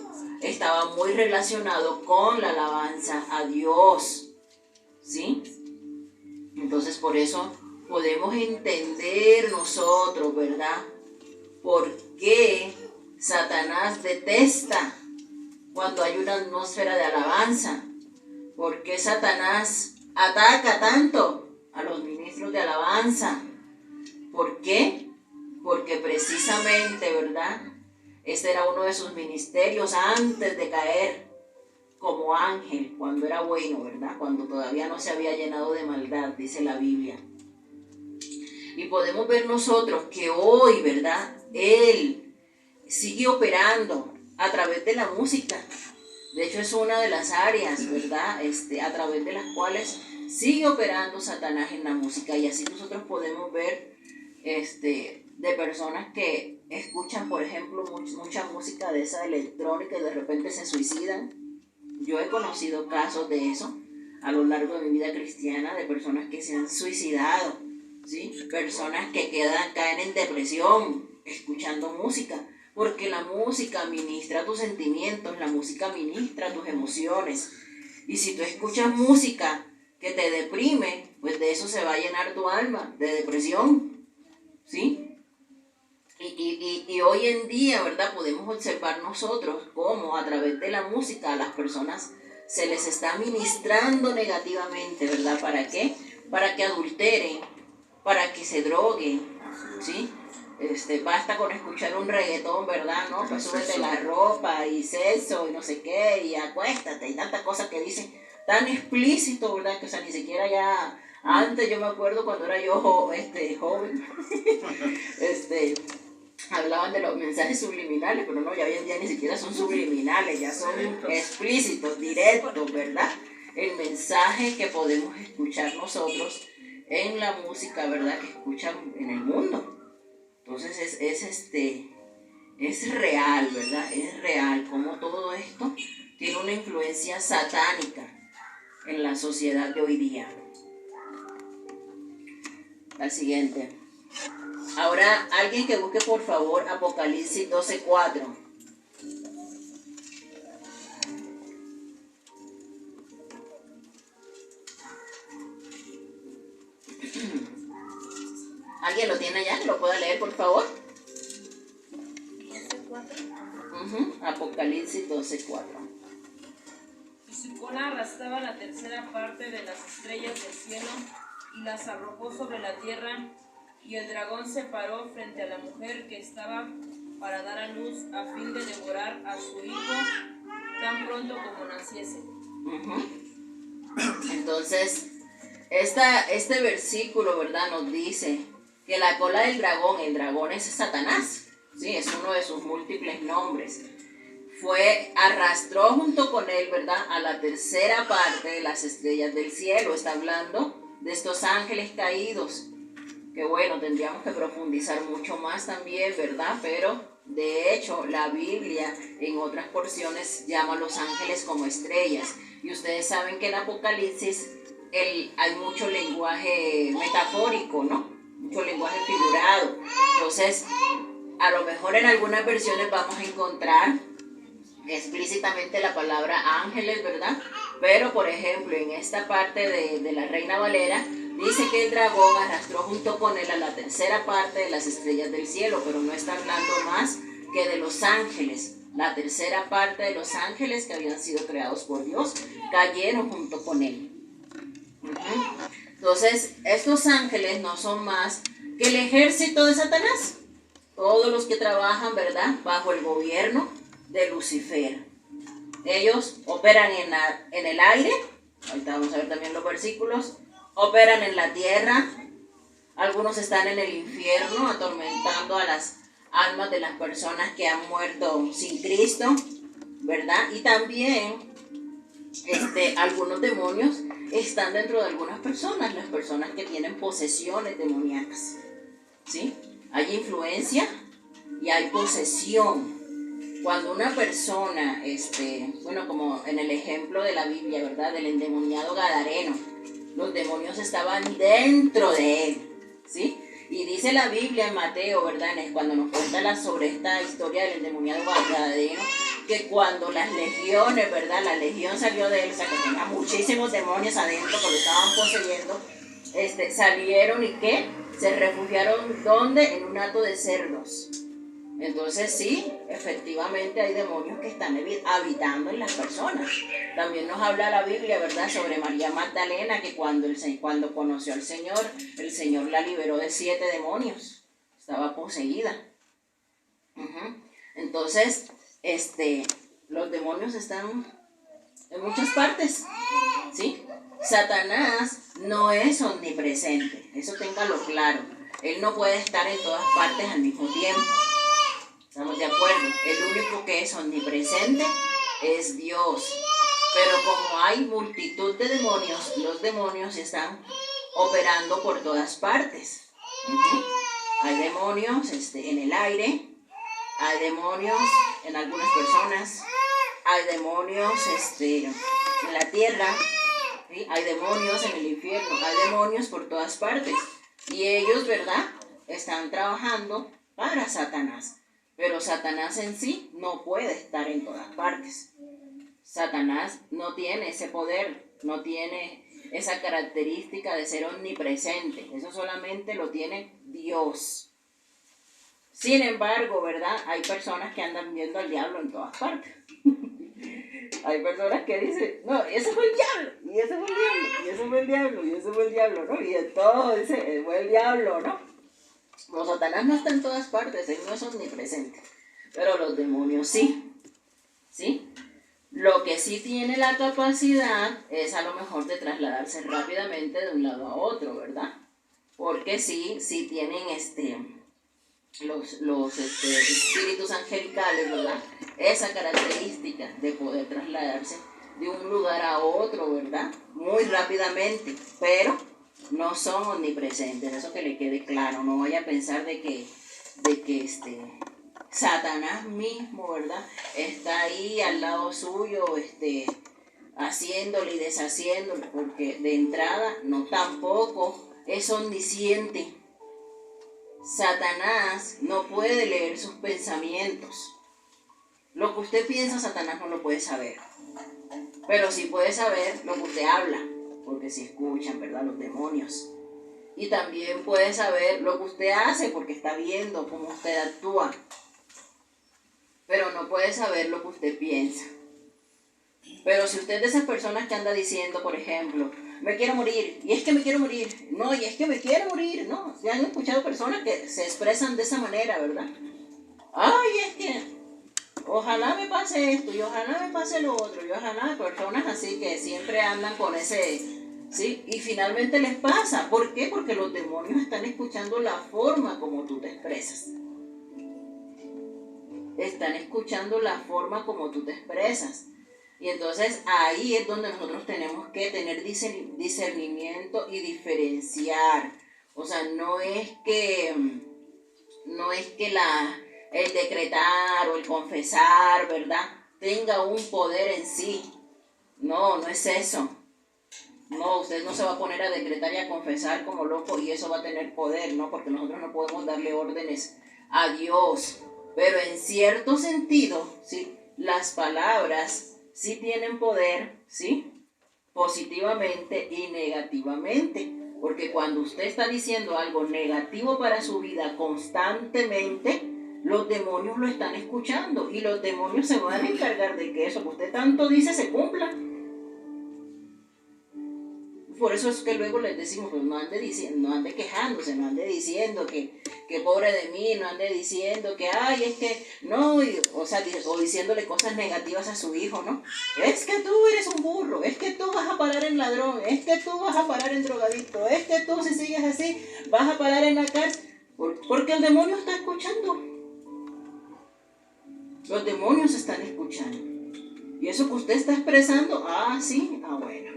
estaba muy relacionado con la alabanza a Dios, ¿sí? Entonces, por eso podemos entender nosotros, ¿verdad? ¿Por qué Satanás detesta cuando hay una atmósfera de alabanza? ¿Por qué Satanás ataca tanto a los ministros de alabanza? ¿Por qué? Porque precisamente, ¿verdad? Este era uno de sus ministerios antes de caer como ángel, cuando era bueno, ¿verdad? Cuando todavía no se había llenado de maldad, dice la Biblia. Y podemos ver nosotros que hoy, ¿verdad? Él sigue operando a través de la música. De hecho, es una de las áreas, ¿verdad? A través de las cuales sigue operando Satanás en la música. Y así nosotros podemos ver de personas que escuchan, por ejemplo, mucha música de esa electrónica y de repente se suicidan. Yo he conocido casos de eso a lo largo de mi vida cristiana, de personas que se han suicidado, ¿sí? Personas que caen en depresión escuchando música, porque la música ministra tus sentimientos, la música ministra tus emociones. Y si tú escuchas música que te deprime, pues de eso se va a llenar tu alma, de depresión, ¿sí? Y hoy en día, ¿verdad? Podemos observar nosotros cómo a través de la música a las personas se les está ministrando negativamente, ¿verdad? ¿Para qué? Para que adulteren, para que se droguen, ¿sí? Basta con escuchar un reggaetón, ¿verdad? ¿No? Pues súbete la ropa y sexo y no sé qué y acuéstate y tantas cosas que dicen tan explícito, ¿verdad? Que o sea, ni siquiera ya... Antes yo me acuerdo cuando era yo joven, hablaban de los mensajes subliminales, pero no, ya hoy en día ni siquiera son subliminales, ya son explícitos, directos, ¿verdad? El mensaje que podemos escuchar nosotros en la música, ¿verdad? Que escuchan en el mundo. Entonces es real, ¿verdad? Es real como todo esto tiene una influencia satánica en la sociedad de hoy día. La siguiente. Ahora, alguien que busque por favor Apocalipsis 12:4. ¿Alguien lo tiene allá? ¿Lo puede leer por favor? Apocalipsis 12:4. Y su cola arrastraba la tercera parte de las estrellas del cielo y las arrojó sobre la tierra, y el dragón se paró frente a la mujer que estaba para dar a luz a fin de devorar a su hijo tan pronto como naciese. Entonces, este versículo, ¿verdad? Nos dice que la cola del dragón, el dragón es Satanás, ¿sí? Es uno de sus múltiples nombres. Arrastró junto con él, ¿verdad? A la tercera parte de las estrellas del cielo. Está hablando de estos ángeles caídos, que bueno, tendríamos que profundizar mucho más también, ¿verdad? Pero de hecho la Biblia en otras porciones llama a los ángeles como estrellas. Y ustedes saben que en Apocalipsis hay mucho lenguaje metafórico, ¿no? Mucho lenguaje figurado. Entonces, a lo mejor en algunas versiones vamos a encontrar explícitamente la palabra ángeles, ¿verdad? Pero, por ejemplo, en esta parte de la Reina Valera, dice que el dragón arrastró junto con él a la tercera parte de las estrellas del cielo, pero no está hablando más que de los ángeles. La tercera parte de los ángeles que habían sido creados por Dios cayeron junto con él. Entonces, estos ángeles no son más que el ejército de Satanás. Todos los que trabajan, ¿verdad?, bajo el gobierno de Lucifer. Ellos operan en el aire. Ahorita vamos a ver también los versículos. Operan en la tierra. Algunos están en el infierno atormentando a las almas de las personas que han muerto sin Cristo, ¿verdad? Y también algunos demonios están dentro de algunas personas, las personas que tienen posesiones demoníacas, ¿sí? Hay influencia y hay posesión. Cuando una persona, bueno, como en el ejemplo de la Biblia, ¿verdad? Del endemoniado gadareno, los demonios estaban dentro de él, ¿sí? Y dice la Biblia en Mateo, ¿verdad? Cuando nos cuenta sobre esta historia del endemoniado gadareno, que cuando las legiones, ¿verdad? La legión salió de él, o sea, que tenía muchísimos demonios adentro que lo estaban poseyendo, salieron y ¿qué? Se refugiaron, ¿dónde? En un hato de cerdos. Entonces sí, efectivamente hay demonios que están habitando en las personas. También nos habla la Biblia, ¿verdad?, sobre María Magdalena, que cuando conoció al Señor, el Señor la liberó de 7 demonios. Estaba poseída. Entonces, los demonios están en muchas partes, ¿sí? Satanás no es omnipresente, eso téngalo claro. Él no puede estar en todas partes al mismo tiempo. ¿Estamos de acuerdo? El único que es omnipresente es Dios. Pero como hay multitud de demonios, los demonios están operando por todas partes. Hay demonios en el aire, hay demonios en algunas personas, hay demonios en la tierra, ¿sí? Hay demonios en el infierno, hay demonios por todas partes. Y ellos, ¿verdad?, están trabajando para Satanás. Pero Satanás en sí no puede estar en todas partes. Satanás no tiene ese poder, no tiene esa característica de ser omnipresente. Eso solamente lo tiene Dios. Sin embargo, ¿verdad?, hay personas que andan viendo al diablo en todas partes. Hay personas que dicen, no, ese fue el diablo, y ese fue el diablo, y ese fue el diablo, y ese fue el diablo, ¿no? Y de todo dice, fue el diablo, ¿no? Pero Satanás no está en todas partes, él no es omnipresente, pero los demonios sí, ¿sí? Lo que sí tiene la capacidad es a lo mejor de trasladarse rápidamente de un lado a otro, ¿verdad? Porque sí tienen los espíritus angelicales, ¿verdad? Esa característica de poder trasladarse de un lugar a otro, ¿verdad? Muy rápidamente, pero no son omnipresentes, eso que le quede claro. No vaya a pensar de que Satanás mismo, ¿verdad?, está ahí al lado suyo, haciéndole y deshaciéndole, porque de entrada no, tampoco es omnisciente. Satanás no puede leer sus pensamientos. Lo que usted piensa, Satanás no lo puede saber, pero sí puede saber lo que usted habla, porque si escuchan, ¿verdad?, los demonios. Y también puede saber lo que usted hace, porque está viendo cómo usted actúa. Pero no puede saber lo que usted piensa. Pero si usted es de esas personas que anda diciendo, por ejemplo, me quiero morir, y es que me quiero morir, no, y es que me quiero morir, no. Ya han escuchado personas que se expresan de esa manera, ¿verdad? Ay, es que ojalá me pase esto, y ojalá me pase lo otro, y ojalá, personas así que siempre andan con ese, ¿sí? Y finalmente les pasa. ¿Por qué? Porque los demonios están escuchando la forma como tú te expresas. Están escuchando la forma como tú te expresas. Y entonces ahí es donde nosotros tenemos que tener discernimiento y diferenciar. O sea, no es que el decretar o el confesar, ¿verdad?, tenga un poder en sí. No, no es eso. No, usted no se va a poner a decretar y a confesar como loco y eso va a tener poder, ¿no? Porque nosotros no podemos darle órdenes a Dios. Pero en cierto sentido, ¿sí?, las palabras sí tienen poder, ¿sí?, positivamente y negativamente. Porque cuando usted está diciendo algo negativo para su vida constantemente, los demonios lo están escuchando y los demonios se van a encargar de que eso que usted tanto dice se cumpla. Por eso es que luego les decimos, pues no ande quejándose, no ande diciendo que pobre de mí, no ande diciendo que, ay, es que no, o diciéndole cosas negativas a su hijo, ¿no? Es que tú eres un burro, es que tú vas a parar en ladrón, es que tú vas a parar en drogadicto, es que tú si sigues así vas a parar en la cárcel, porque el demonio está escuchando. Los demonios están escuchando. Y eso que usted está expresando, sí, bueno.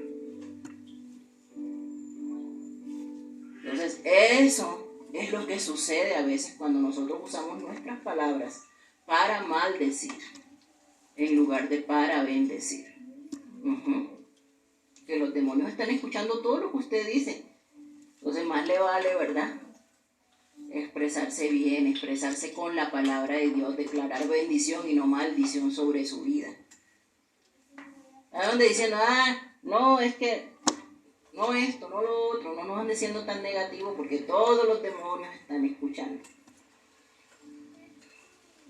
Entonces, eso es es lo que sucede a veces cuando nosotros usamos nuestras palabras para maldecir en lugar de para bendecir. Que los demonios están escuchando todo lo que usted dice. Entonces más le vale, ¿verdad?, expresarse bien, expresarse con la palabra de Dios, declarar bendición y no maldición sobre su vida. ¿A dónde diciendo, no, es que no esto, no lo otro, no nos ande siendo tan negativo porque todos los demonios están escuchando?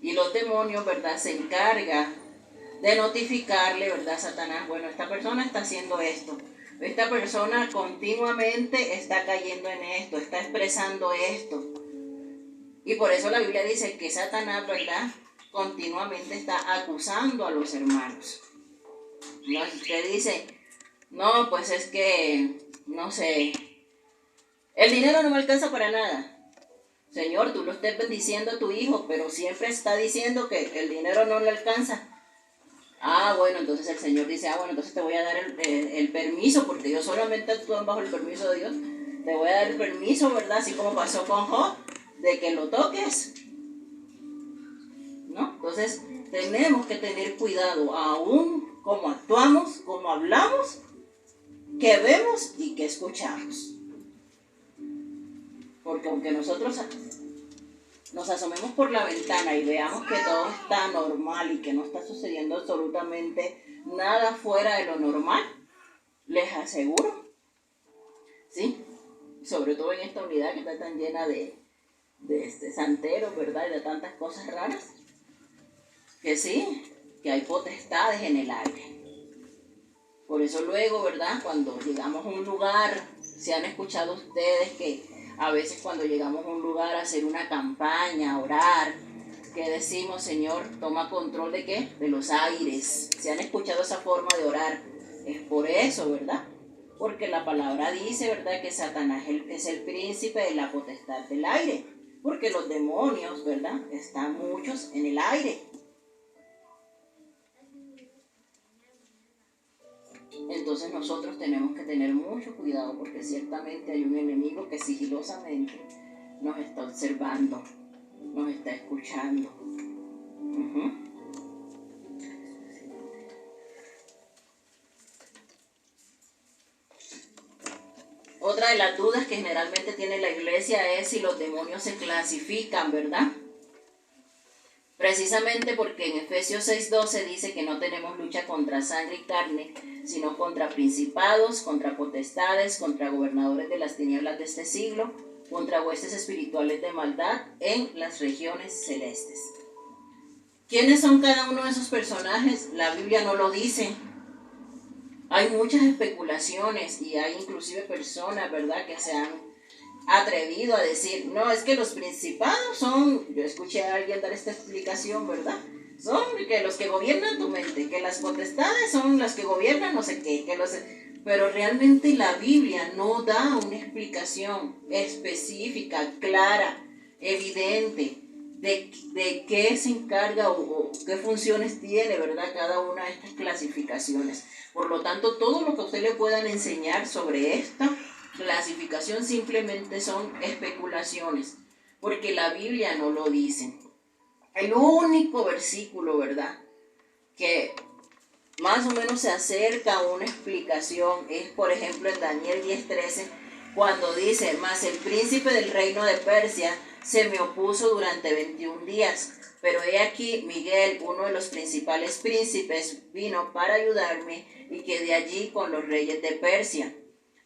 Y los demonios, ¿verdad?, se encargan de notificarle, ¿verdad?, a Satanás, bueno, esta persona está haciendo esto, esta persona continuamente está cayendo en esto, está expresando esto. Y por eso la Biblia dice que Satanás, ¿verdad?, continuamente está acusando a los hermanos. No, si usted dice, no, pues es que, no sé, el dinero no me alcanza para nada. Señor, tú lo estés bendiciendo a tu hijo, pero siempre está diciendo que el dinero no le alcanza. Bueno, entonces el Señor dice, bueno, entonces te voy a dar el permiso, porque yo solamente actúo bajo el permiso de Dios. Te voy a dar el permiso, ¿verdad?, así como pasó con Job, de que lo toques, ¿no? Entonces tenemos que tener cuidado aún cómo actuamos, cómo hablamos, qué vemos y qué escuchamos. Porque aunque nosotros nos asomemos por la ventana y veamos que todo está normal y que no está sucediendo absolutamente nada fuera de lo normal, les aseguro, ¿sí?, sobre todo en esta unidad que está tan llena de santeros, ¿verdad?, y de tantas cosas raras, que sí, que hay potestades en el aire. Por eso luego, ¿verdad?, cuando llegamos a un lugar, se han escuchado ustedes que a veces cuando llegamos a un lugar a hacer una campaña, a orar, que decimos, Señor, toma control ¿de qué? De los aires. Se han escuchado esa forma de orar. Es por eso, ¿verdad? Porque la palabra dice, ¿verdad?, que Satanás es el príncipe de la potestad del aire. Porque los demonios, ¿verdad?, están muchos en el aire. Entonces nosotros tenemos que tener mucho cuidado porque ciertamente hay un enemigo que sigilosamente nos está observando, nos está escuchando. Otra de las dudas que generalmente tiene la iglesia es si los demonios se clasifican, ¿verdad? Precisamente porque en Efesios 6:12 dice que no tenemos lucha contra sangre y carne, sino contra principados, contra potestades, contra gobernadores de las tinieblas de este siglo, contra huestes espirituales de maldad en las regiones celestes. ¿Quiénes son cada uno de esos personajes? La Biblia no lo dice. Hay muchas especulaciones y hay inclusive personas, ¿verdad?, que se han atrevido a decir, no, es que los principados son, yo escuché a alguien dar esta explicación, ¿verdad?, son que los que gobiernan tu mente, que las potestades son las que gobiernan no sé qué, pero realmente la Biblia no da una explicación específica, clara, evidente, de qué se encarga o qué funciones tiene, ¿verdad?, cada una de estas clasificaciones. Por lo tanto, todo lo que a usted le puedan enseñar sobre esta clasificación simplemente son especulaciones, porque la Biblia no lo dice. El único versículo, ¿verdad?, que más o menos se acerca a una explicación es, por ejemplo, en Daniel 10:13, cuando dice, mas el príncipe del reino de Persia se me opuso durante 21 días, pero he aquí Miguel, uno de los principales príncipes, vino para ayudarme y quedé allí con los reyes de Persia.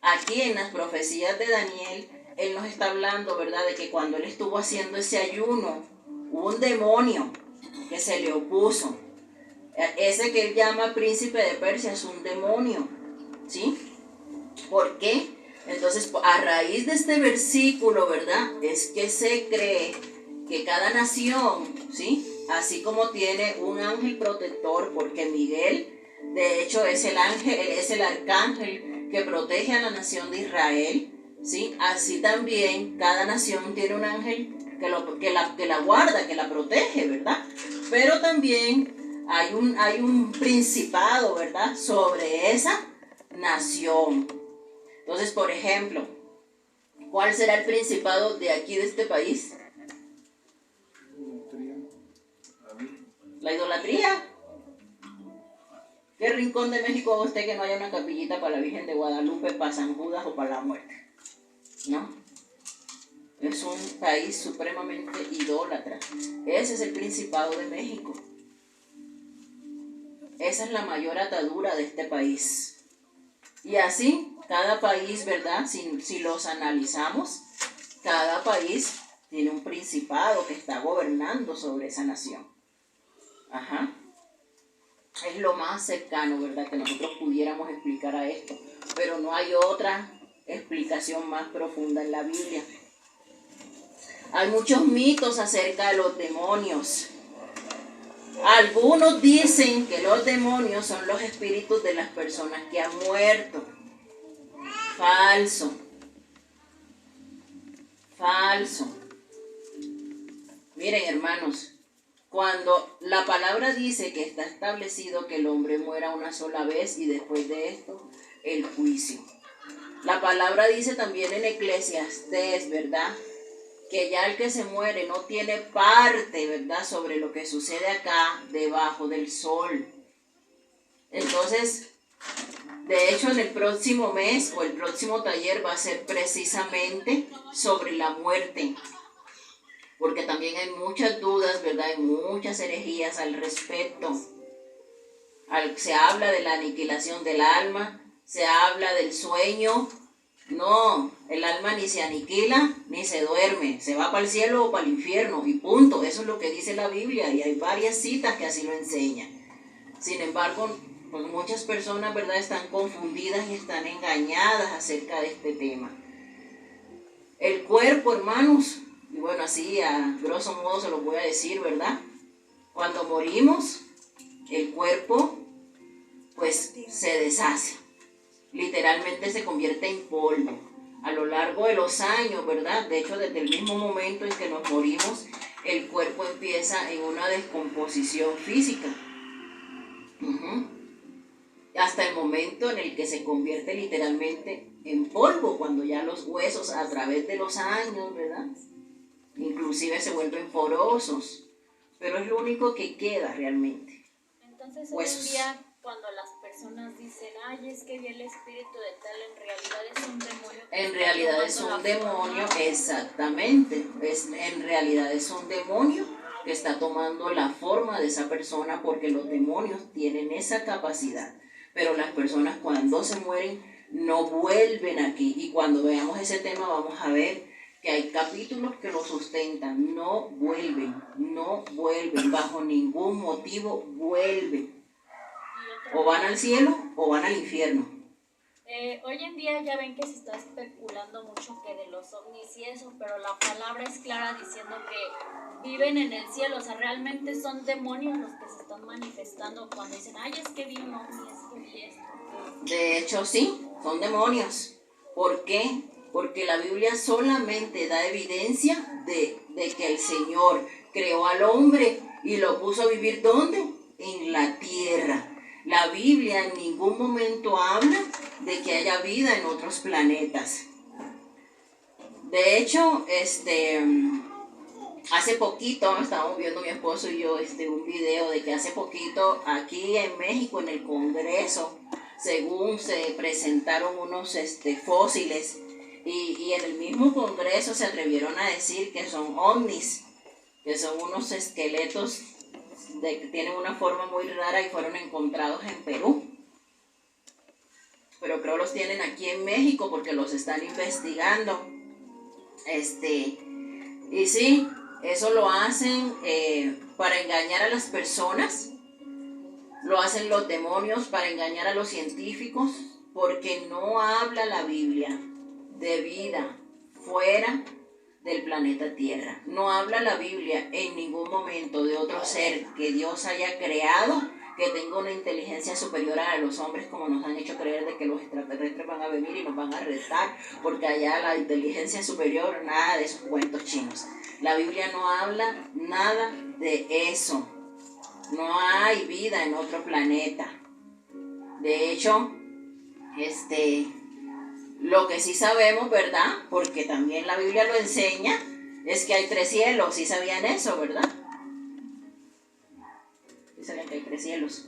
Aquí en las profecías de Daniel, él nos está hablando, ¿verdad?, de que cuando él estuvo haciendo ese ayuno, hubo un demonio que se le opuso. Ese que él llama príncipe de Persia es un demonio, ¿sí? ¿Por qué? Entonces, a raíz de este versículo, ¿verdad?, es que se cree que cada nación, ¿sí?, así como tiene un ángel protector, porque Miguel, de hecho, es el ángel, es el arcángel que protege a la nación de Israel, ¿sí? Así también cada nación tiene un ángel que la guarda, que la protege, ¿verdad? Pero también hay un principado, ¿verdad?, sobre esa nación. Entonces, por ejemplo, ¿Cuál será el principado de aquí, de este país? La idolatría. ¿Qué rincón de México va usted que no haya una capillita para la Virgen de Guadalupe, para San Judas o para la muerte? ¿No? Es un país supremamente idólatra. Ese es el Principado de México. Esa es la mayor atadura de este país. Y así, cada país, ¿verdad? Si los analizamos, cada país tiene un principado que está gobernando sobre esa nación. Ajá. Es lo más cercano, ¿verdad?, que nosotros pudiéramos explicar a esto. Pero no hay otra explicación más profunda en la Biblia. Hay muchos mitos acerca de los demonios. Algunos dicen que los demonios son los espíritus de las personas que han muerto. Falso. Falso. Miren, hermanos, cuando la palabra dice que está establecido que el hombre muera una sola vez y después de esto, el juicio. La palabra dice también en Eclesiastés, ¿verdad?, que ya el que se muere no tiene parte, ¿verdad?, sobre lo que sucede acá debajo del sol. Entonces, de hecho, en el próximo mes o el próximo taller va a ser precisamente sobre la muerte. Porque también hay muchas dudas, ¿verdad? Hay muchas herejías al respecto. Se habla de la aniquilación del alma, se habla del sueño. No, el alma ni se aniquila ni se duerme, se va para el cielo o para el infierno y punto. Eso es lo que dice la Biblia y hay varias citas que así lo enseñan. Sin embargo, pues muchas personas, ¿verdad?, están confundidas y están engañadas acerca de este tema. El cuerpo, hermanos, y bueno, así a grosso modo se los voy a decir, ¿verdad? Cuando morimos, el cuerpo pues se deshace. Literalmente se convierte en polvo. A lo largo de los años, ¿verdad? De hecho, desde el mismo momento en que nos morimos, el cuerpo empieza en una descomposición física. Hasta el momento en el que se convierte literalmente en polvo, cuando ya los huesos a través de los años, ¿verdad?, inclusive se vuelven porosos, pero es lo único que queda realmente. Entonces, Huesos. hoy en día, cuando las personas dicen, ay, es que vi el espíritu de tal, en realidad es un demonio. En realidad es un demonio, exactamente. En realidad es un demonio que está tomando la forma de esa persona, porque los demonios tienen esa capacidad. Pero las personas cuando se mueren no vuelven aquí. Y cuando veamos ese tema vamos a ver que hay capítulos que lo sustentan. No vuelven, bajo ningún motivo vuelven. O van al cielo o van al infierno. Hoy en día ya ven que se está especulando mucho que de los ovnis y eso, pero la palabra es clara diciendo que viven en el cielo, o sea, realmente son demonios los que se están manifestando cuando dicen, ay, es que vi un ovni, es que vi esto. De hecho, sí, son demonios. ¿Por qué? Porque la Biblia solamente da evidencia de que el Señor creó al hombre y lo puso a vivir ¿dónde? En la tierra. La Biblia en ningún momento habla de que haya vida en otros planetas. De hecho, hace poquito estábamos viendo mi esposo y yo un video de que hace poquito aquí en México, en el Congreso, según se presentaron unos fósiles y en el mismo Congreso se atrevieron a decir que son ovnis, que son unos esqueletos que tienen una forma muy rara y fueron encontrados en Perú. Pero creo los tienen aquí en México porque los están investigando. Y sí, eso lo hacen para engañar a las personas. Lo hacen los demonios para engañar a los científicos, porque no habla la Biblia de vida fuera del planeta Tierra. No habla la Biblia en ningún momento de otro ser que Dios haya creado que tenga una inteligencia superior a los hombres, como nos han hecho creer de que los extraterrestres van a venir y nos van a retar porque allá la inteligencia superior, nada de esos cuentos chinos. La Biblia no habla nada de eso. No hay vida en otro planeta. De hecho, Lo que sí sabemos, ¿verdad? Porque también la Biblia lo enseña, es que hay 3 cielos. ¿Sí sabían eso, verdad? ¿Sí sabían que hay 3 cielos?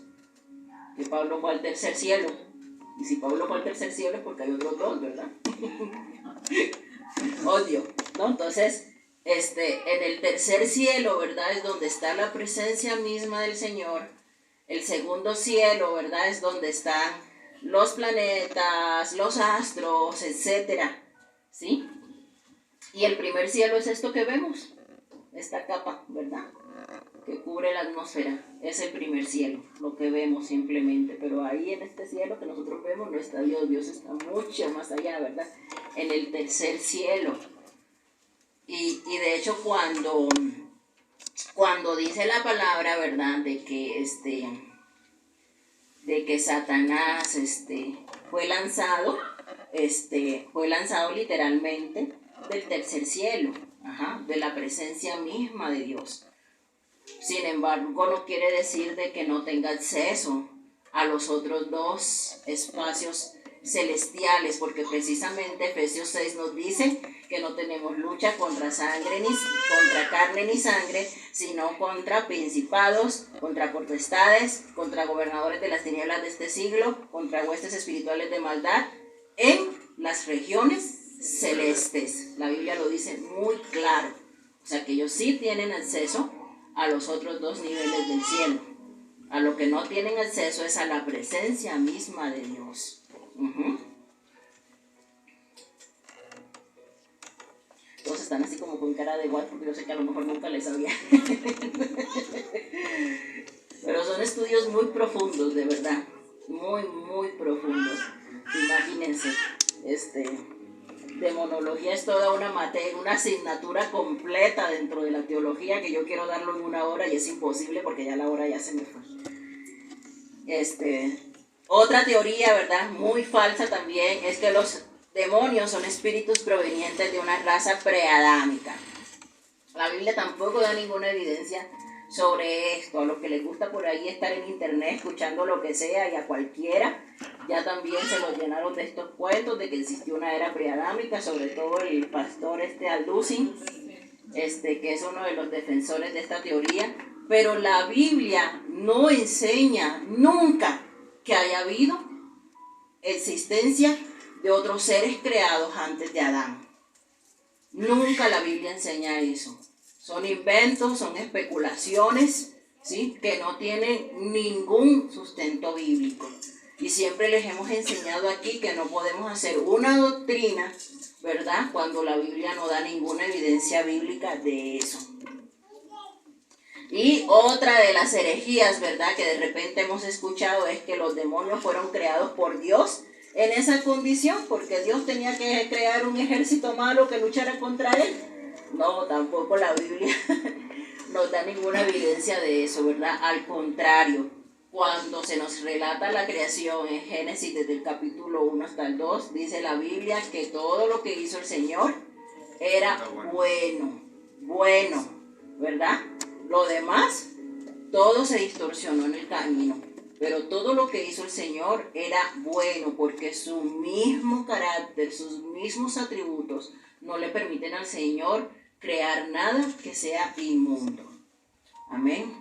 Que Pablo fue al 3er cielo. Y si Pablo fue al 3er cielo es porque hay otros 2, ¿verdad? Odio, ¿no? Entonces, en el 3er cielo, ¿verdad? Es donde está la presencia misma del Señor. El 2.º cielo, ¿verdad? Es donde están los planetas, los astros, etcétera, ¿sí? Y el 1er cielo es esto que vemos, esta capa, ¿verdad? Que cubre la atmósfera. Es el 1er cielo, lo que vemos simplemente. Pero ahí en este cielo que nosotros vemos no está Dios. Dios está mucho más allá, ¿verdad? En el 3er cielo. Y de hecho cuando dice la palabra, ¿verdad? De que Satanás fue lanzado literalmente del 3er cielo, de la presencia misma de Dios. Sin embargo, no quiere decir de que no tenga acceso a los otros 2 espacios celestiales, porque precisamente Efesios 6 nos dice que no tenemos lucha contra carne ni sangre, sino contra principados, contra potestades, contra gobernadores de las tinieblas de este siglo, contra huestes espirituales de maldad en las regiones celestes. La Biblia lo dice muy claro. O sea que ellos sí tienen acceso a los otros 2 niveles del cielo. A lo que no tienen acceso es a la presencia misma de Dios. Todos están así como con cara de igual, porque yo sé que a lo mejor nunca les había. Pero son estudios muy profundos, de verdad. Muy, muy profundos. Imagínense, demonología es toda una materia, una asignatura completa dentro de la teología que yo quiero darlo en 1 hora y es imposible porque ya la hora ya se me fue. Otra teoría, ¿verdad? Muy falsa también, es que los demonios son espíritus provenientes de una raza preadámica. La Biblia tampoco da ninguna evidencia sobre esto. A los que les gusta por ahí estar en internet escuchando lo que sea y a cualquiera, ya también se los llenaron de estos cuentos de que existió una era preadámica, sobre todo el pastor Alducin, que es uno de los defensores de esta teoría. Pero la Biblia no enseña nunca que haya habido existencia de otros seres creados antes de Adán. Nunca la Biblia enseña eso. Son inventos, son especulaciones, ¿sí? Que no tienen ningún sustento bíblico. Y siempre les hemos enseñado aquí que no podemos hacer una doctrina, ¿verdad? Cuando la Biblia no da ninguna evidencia bíblica de eso. Y otra de las herejías, ¿verdad?, que de repente hemos escuchado es que los demonios fueron creados por Dios en esa condición, porque Dios tenía que crear un ejército malo que luchara contra él. No, tampoco la Biblia nos da ninguna evidencia de eso, ¿verdad? Al contrario, cuando se nos relata la creación en Génesis desde el capítulo 1 hasta el 2, dice la Biblia que todo lo que hizo el Señor era bueno, ¿verdad? Lo demás, todo se distorsionó en el camino, pero todo lo que hizo el Señor era bueno, porque su mismo carácter, sus mismos atributos no le permiten al Señor crear nada que sea inmundo. Amén.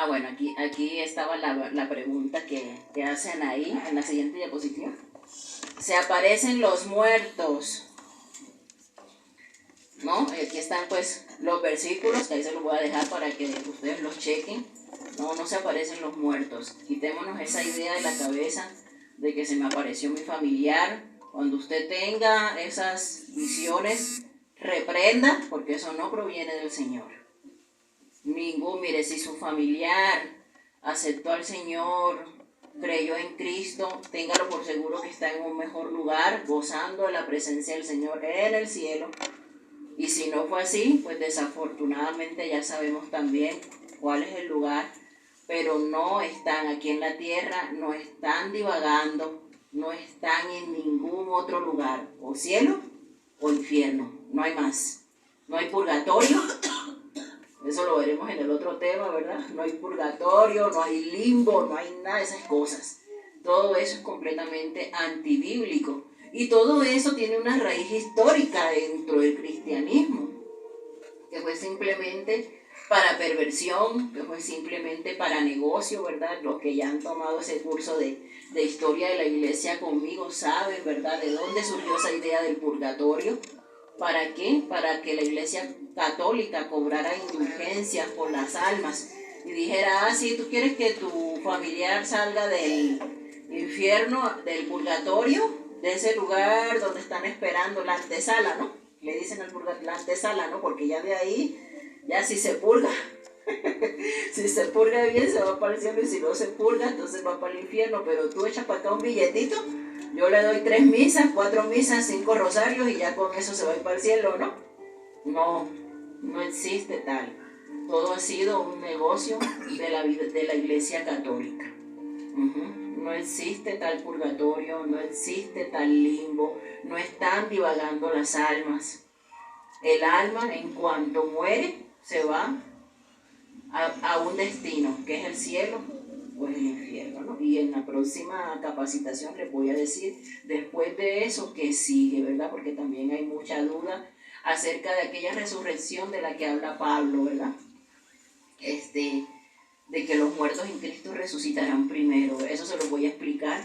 Bueno, aquí estaba la pregunta que hacen ahí en la siguiente diapositiva. Se aparecen los muertos, ¿no? Aquí están pues los versículos, que ahí se los voy a dejar para que ustedes los chequen. No se aparecen los muertos. Quitémonos esa idea de la cabeza de que se me apareció mi familiar. Cuando usted tenga esas visiones, reprenda, porque eso no proviene del Señor. Mire, si su familiar aceptó al Señor, creyó en Cristo, téngalo por seguro que está en un mejor lugar, gozando de la presencia del Señor en el cielo. Y si no fue así, pues desafortunadamente ya sabemos también cuál es el lugar, pero no están aquí en la tierra, no están divagando, no están en ningún otro lugar, o cielo o infierno, no hay más. No hay purgatorio, Eso lo veremos en el otro tema, ¿verdad? No hay purgatorio, no hay limbo, no hay nada de esas cosas. Todo eso es completamente antibíblico. Y todo eso tiene una raíz histórica dentro del cristianismo, que fue simplemente para perversión, que fue simplemente para negocio, ¿verdad? Los que ya han tomado ese curso de historia de la iglesia conmigo saben, ¿verdad?, de dónde surgió esa idea del purgatorio. ¿Para qué? Para que la iglesia católica cobrara indulgencias por las almas y dijera, ah, sí, tú quieres que tu familiar salga del infierno, del purgatorio, de ese lugar donde están esperando la antesala, ¿no? Le dicen al purgatorio la antesala, ¿no? Porque ya de ahí, ya si se purga, si se purga bien se va para el cielo y si no se purga entonces va para el infierno, pero tú echas para acá un billetito, yo le doy 3 misas, 4 misas, 5 rosarios y ya con eso se va a ir para el cielo, ¿no? No, no existe tal. Todo ha sido un negocio de la iglesia católica. No existe tal purgatorio, no existe tal limbo, no están divagando las almas. El alma en cuanto muere se va a un destino, que es el cielo o el infierno, ¿no? Y en la próxima capacitación les voy a decir después de eso qué sigue, ¿verdad? Porque también hay mucha duda acerca de aquella resurrección de la que habla Pablo, ¿verdad? De que los muertos en Cristo resucitarán primero. Eso se lo voy a explicar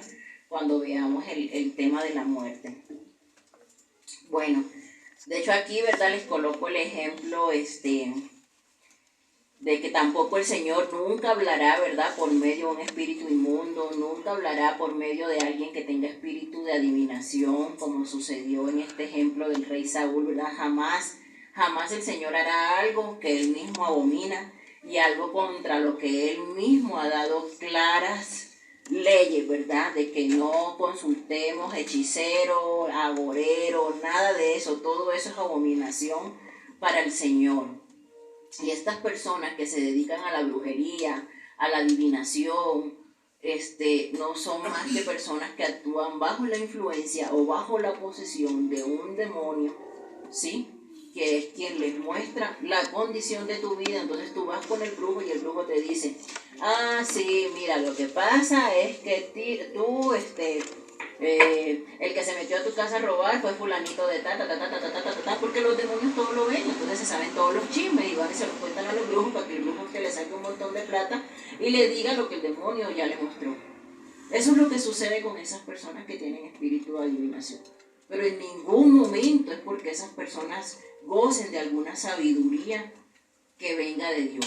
cuando veamos el tema de la muerte. Bueno, de hecho aquí, ¿verdad?, les coloco el ejemplo, de que tampoco el Señor nunca hablará, ¿verdad?, por medio de un espíritu inmundo, nunca hablará por medio de alguien que tenga espíritu de adivinación, como sucedió en este ejemplo del rey Saúl, ¿verdad? Jamás el Señor hará algo que Él mismo abomina y algo contra lo que Él mismo ha dado claras leyes, ¿verdad? De que no consultemos hechiceros, agoreros, nada de eso, todo eso es abominación para el Señor. Y estas personas que se dedican a la brujería, a la adivinación, no son más que personas que actúan bajo la influencia o bajo la posesión de un demonio, ¿sí?, que es quien les muestra la condición de tu vida. Entonces tú vas con el brujo y el brujo te dice, ah, sí, mira, lo que pasa es que tú, el que se metió a tu casa a robar fue fulanito de porque los demonios todo lo ven, entonces se saben todos los chismes y van y se los cuentan a los brujos para que el brujo te le saque un montón de plata y le diga lo que el demonio ya le mostró. Eso es lo que sucede con esas personas que tienen espíritu de adivinación. Pero en ningún momento es porque esas personas gocen de alguna sabiduría que venga de Dios.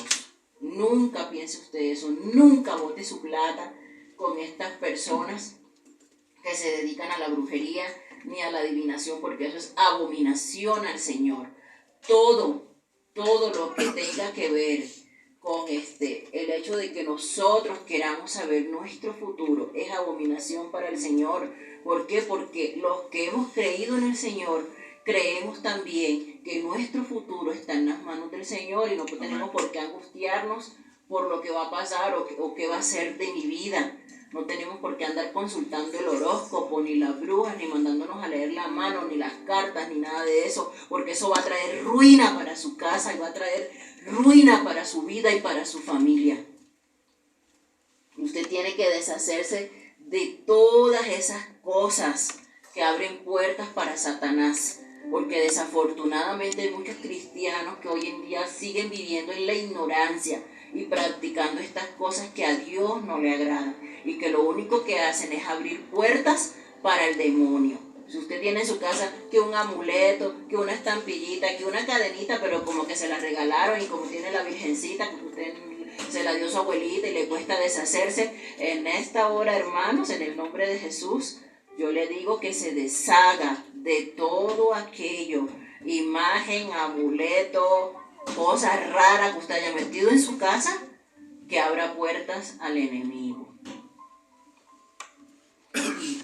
Nunca piense usted eso, nunca bote su plata con estas personas que se dedican a la brujería ni a la adivinación, porque eso es abominación al Señor. Todo lo que tenga que ver con el hecho de que nosotros queramos saber nuestro futuro es abominación para el Señor. ¿Por qué? Porque los que hemos creído en el Señor creemos también que nuestro futuro está en las manos del Señor y no tenemos por qué angustiarnos por lo que va a pasar o qué va a ser de mi vida. No tenemos por qué andar consultando el horóscopo, ni las brujas, ni mandándonos a leer la mano, ni las cartas, ni nada de eso, porque eso va a traer ruina para su casa y va a traer ruina para su vida y para su familia. Usted tiene que deshacerse de todas esas cosas que abren puertas para Satanás, porque desafortunadamente hay muchos cristianos que hoy en día siguen viviendo en la ignorancia y practicando estas cosas que a Dios no le agradan y que lo único que hacen es abrir puertas para el demonio. Si usted tiene en su casa que un amuleto, que una estampillita, que una cadenita, pero como que se la regalaron y como tiene la virgencita, que usted se la dio su abuelita y le cuesta deshacerse, en esta hora, hermanos, en el nombre de Jesús, yo le digo que se deshaga de todo aquello, imagen, amuleto, cosas raras que usted haya metido en su casa, que abra puertas al enemigo.